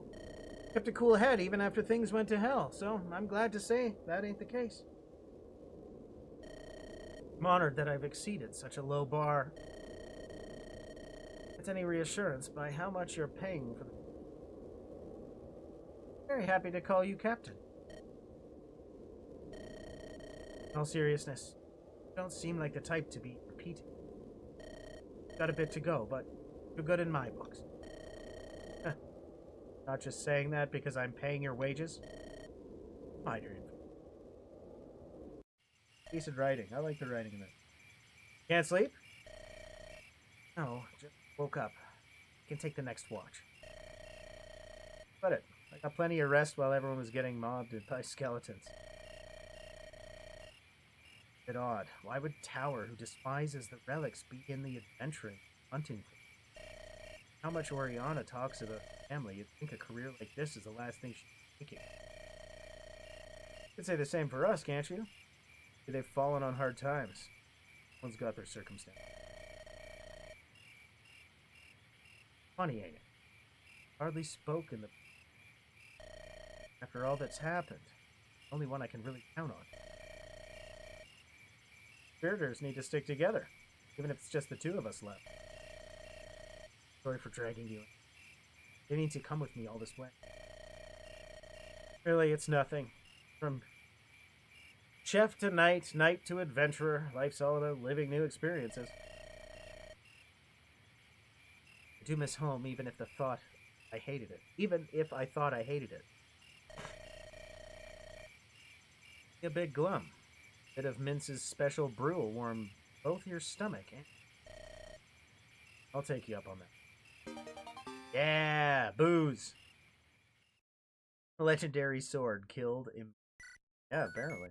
Kept a cool head even after things went to hell, so I'm glad to say that ain't the case. I'm honored that I've exceeded such a low bar. It's any reassurance by how much you're paying for the... Very happy to call you captain. In all seriousness, you don't seem like the type to be repeating. Got a bit to go, but you're good in my books. Not just saying that because I'm paying your wages. Minor info. Decent writing. I like the writing in it. Can't sleep? No, just woke up. Can take the next watch. But I got plenty of rest while everyone was getting mobbed by skeletons. A bit odd. Why would Tower, who despises the relics, be in the adventuring, hunting? How much Oriana talks about family, you'd think a career like this is the last thing she's thinking. You could say the same for us, can't you? They've fallen on hard times. One's got their circumstance. Funny, ain't it? Hardly spoke in the... After all that's happened, only one I can really count on. Spiriters need to stick together, even if it's just the two of us left. Sorry for dragging you in. You need to come with me all this way. Really, it's nothing. From chef to knight, knight to adventurer, life's all about living new experiences. I do miss home, even if I thought I hated it. Even if I thought I hated it. A bit glum. Bit of Mince's special brew will warm both your stomach. I'll take you up on that. Yeah, booze. A legendary sword killed him. Yeah, apparently.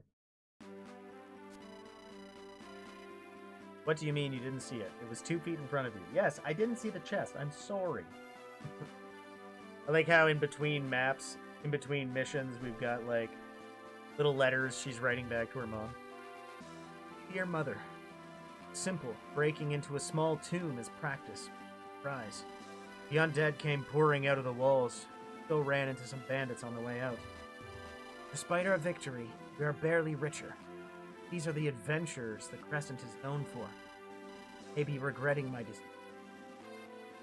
What do you mean you didn't see it? It was 2 feet in front of you. Yes, I didn't see the chest. I'm sorry. I like how in between maps, in between missions, we've got like little letters she's writing back to her mom. Dear mother, simple, breaking into a small tomb as practice. Surprise. The undead came pouring out of the walls. Still ran into some bandits on the way out. Despite our victory, we are barely richer. These are the adventures the Crescent is known for. Maybe regretting my decision.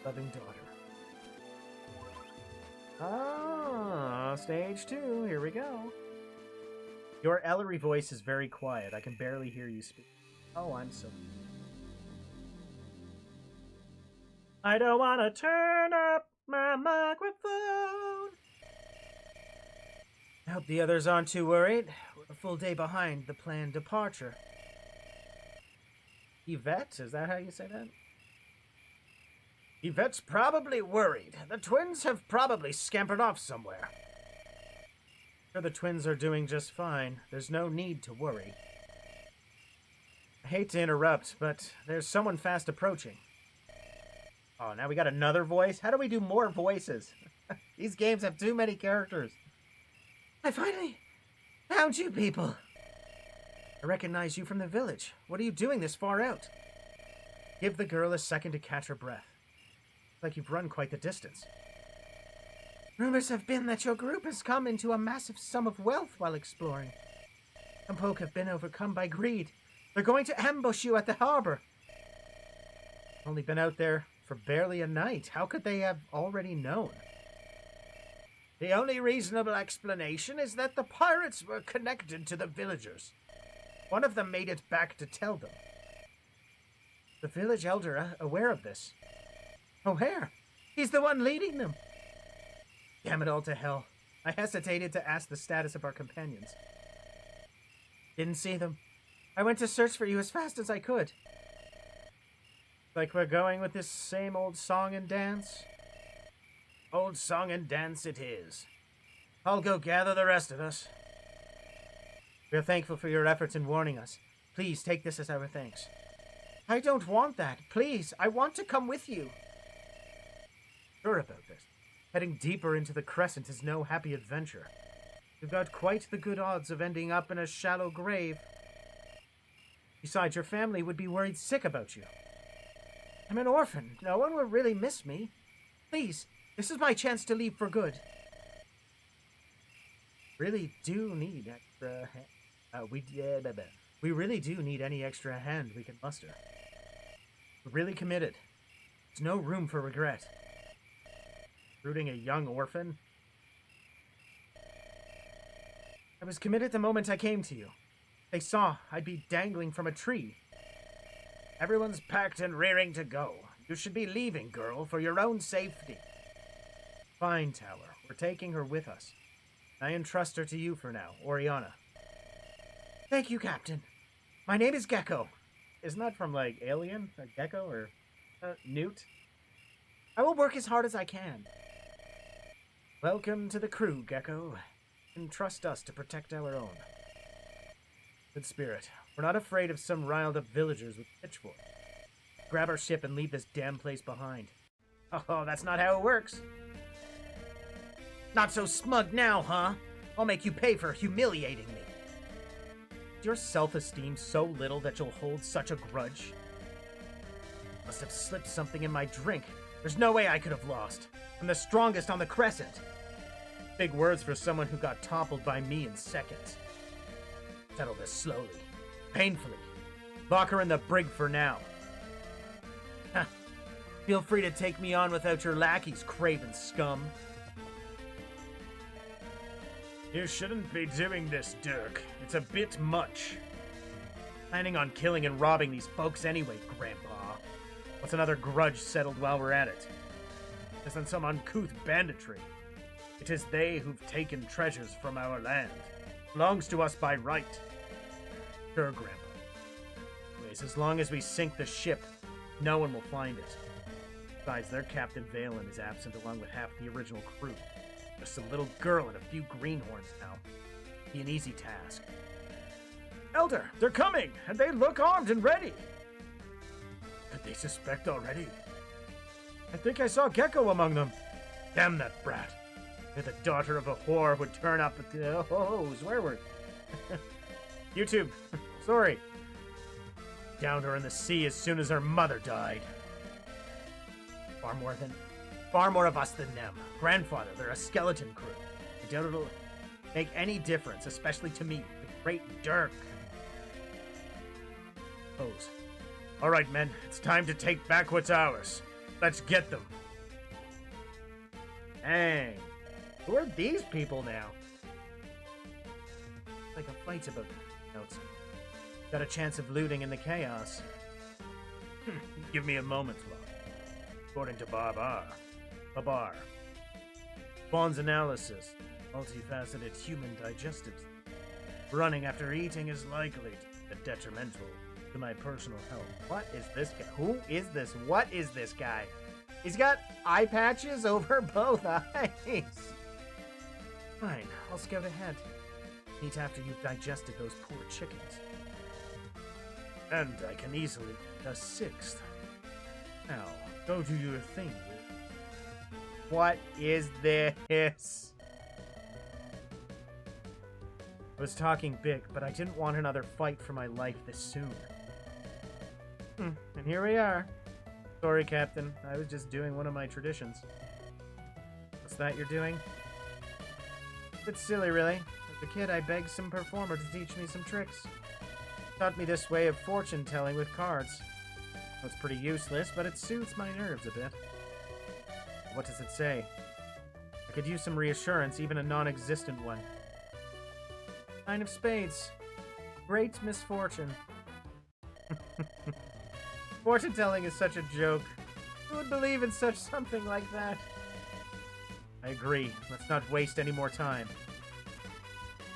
Loving daughter. Ah, stage 2. Here we go. Your Ellery voice is very quiet. I can barely hear you speak. Oh, I'm so... I don't want to turn up my microphone. I hope the others aren't too worried. We're a full day behind the planned departure. Yvette? Is that how you say that? Yvette's probably worried. The twins have probably scampered off somewhere. Sure, the twins are doing just fine. There's no need to worry. I hate to interrupt, but there's someone fast approaching. Oh, now we got another voice? How do we do more voices? These games have too many characters. I finally found you people. I recognize you from the village. What are you doing this far out? Give the girl a second to catch her breath. Like you've run quite the distance. Rumors have been that your group has come into a massive sum of wealth while exploring. Some folk have been overcome by greed. They're going to ambush you at the harbor. Only been out there for barely a night. How could they have already known? The only reasonable explanation is that the pirates were connected to the villagers. One of them made it back to tell them. The village elder aware of this. Aware? He's the one leading them. Damn it all to hell. I hesitated to ask the status of our companions. Didn't see them. I went to search for you as fast as I could. Like we're going with this same old song and dance? Old song and dance it is. I'll go gather the rest of us. We're thankful for your efforts in warning us. Please take this as our thanks. I don't want that. Please, I want to come with you. Sure about this. Heading deeper into the Crescent is no happy adventure. You've got quite the good odds of ending up in a shallow grave. Besides, your family would be worried sick about you. I'm an orphan. No one will really miss me. Please, this is my chance to leave for good. Really do need extra we really do need any extra hand we can muster. We're really committed. There's no room for regret. Rooting a young orphan? I was committed the moment I came to you. They saw I'd be dangling from a tree. Everyone's packed and rearing to go. You should be leaving, girl, for your own safety. Fine, Tower. for taking her with us. I entrust her to you for now, Oriana. Thank you, Captain. My name is Gecko. Isn't that from, like, Alien? Or Gecko? Or Newt? I will work as hard as I can. Welcome to the crew, Gecko. Entrust us to protect our own. Good spirit. We're not afraid of some riled-up villagers with pitchforks. Grab our ship and leave this damn place behind. Oh, that's not how it works. Not so smug now, huh? I'll make you pay for humiliating me. Is your self-esteem so little that you'll hold such a grudge? Must have slipped something in my drink. There's no way I could have lost. I'm the strongest on the Crescent. Big words for someone who got toppled by me in seconds. Settle this slowly, painfully. Lock her in the brig for now. Huh. Feel free to take me on without your lackeys, craven scum. You shouldn't be doing this, Dirk. It's a bit much. Planning on killing and robbing these folks anyway, Grandpa. What's another grudge settled while we're at it? Isn't some uncouth banditry? It is they who've taken treasures from our land. Belongs to us by right. Sure, Grandpa. Anyways, as long as we sink the ship, no one will find it. Besides, their Captain Valen is absent along with half the original crew. Just a little girl and a few greenhorns now. Be an easy task. Elder, they're coming, and they look armed and ready. Did they suspect already? I think I saw Gecko among them. Damn that brat. If the daughter of a whore would turn up at the... Oh, swear word. YouTube. Sorry. Downed her in the sea as soon as her mother died. Far more of us than them. Grandfather, they're a skeleton crew. I doubt it'll make any difference, especially to me, the great Dirk. Pose. All right, men, it's time to take back what's ours. Let's get them. Dang. Who are these people now? Like a fight's about notes. Got a chance of looting in the chaos. Give me a moment, love. According to Babar, Vaughn's analysis, multifaceted human digestives. Running after eating is likely to be detrimental to my personal health. What is this guy? Who is this? What is this guy? He's got eye patches over both eyes. Fine, I'll scout ahead. Eat after you've digested those poor chickens. And I can easily a sixth. Now, go do your thing. What is this? I was talking big, but I didn't want another fight for my life this soon. And here we are. Sorry, Captain. I was just doing one of my traditions. What's that you're doing? It's silly, really. As a kid, I begged some performer to teach me some tricks. Taught me this way of fortune-telling with cards. It's pretty useless, but it soothes my nerves a bit. What does it say? I could use some reassurance, even a non-existent one. Nine of Spades. Great misfortune. Fortune-telling is such a joke. Who would believe in such something like that? I agree. Let's not waste any more time.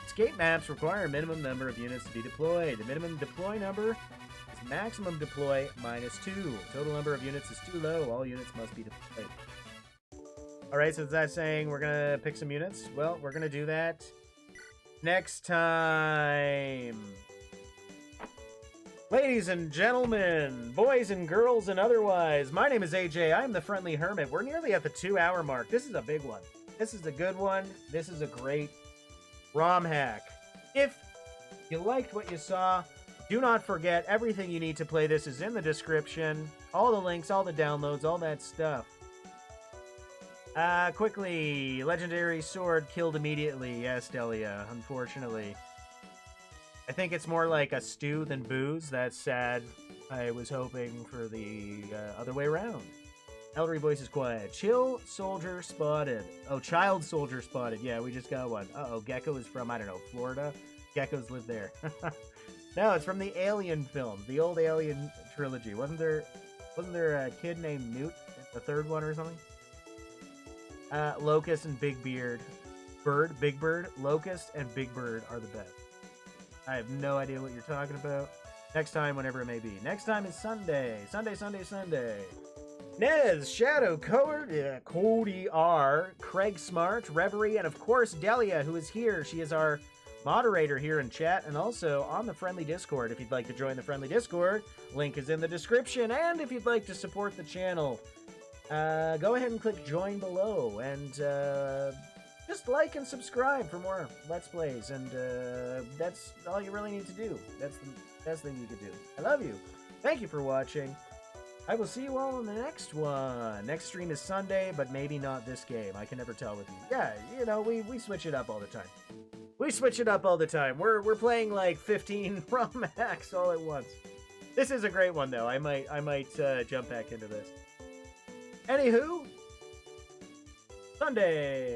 Escape maps require a minimum number of units to be deployed. The minimum deploy number is maximum deploy minus 2. Total number of units is too low. All units must be deployed. Alright, so is that saying we're going to pick some units? Well, we're going to do that next time. Ladies and gentlemen, boys and girls and otherwise, my name is AJ. I'm the Friendly Hermit. We're nearly at the 2-hour mark. This is a big one. This is a good one. This is a great ROM hack. If you liked what you saw, do not forget everything you need to play this is in the description. All the links, all the downloads, all that stuff. Quickly, legendary sword killed immediately. Yes, Delia, unfortunately. I think it's more like a stew than booze. That's sad. I was hoping for the other way around. Ellery voice is quiet. Chill soldier spotted. Oh, child soldier spotted. Yeah, we just got one. Uh-oh, Gecko is from, I don't know, Florida? Geckos live there. No, it's from the Alien films. The old Alien trilogy. Wasn't there a kid named Newt? The third one or something? Locust and Big Beard. Big Bird, Locust, and Big Bird are the best. I have no idea what you're talking about. Next time, whenever it may be. Next time is Sunday. Sunday. Nez, Shadow, Cody R, Craig Smart, Reverie, and of course Delia, who is here. She is our moderator here in chat and also on the Friendly Discord. If you'd like to join the Friendly Discord, link is in the description. And if you'd like to support the channel, go ahead and click join below and just like and subscribe for more Let's Plays. And that's all you really need to do. That's the best thing you could do. I love you. Thank you for watching. I will see you all in the next one. Next stream is Sunday, but maybe not this game. I can never tell with you. Yeah, you know, we switch it up all the time. We switch it up all the time. We're playing like 15 ROM hacks all at once. This is a great one though. I might jump back into this. Anywho, Sunday.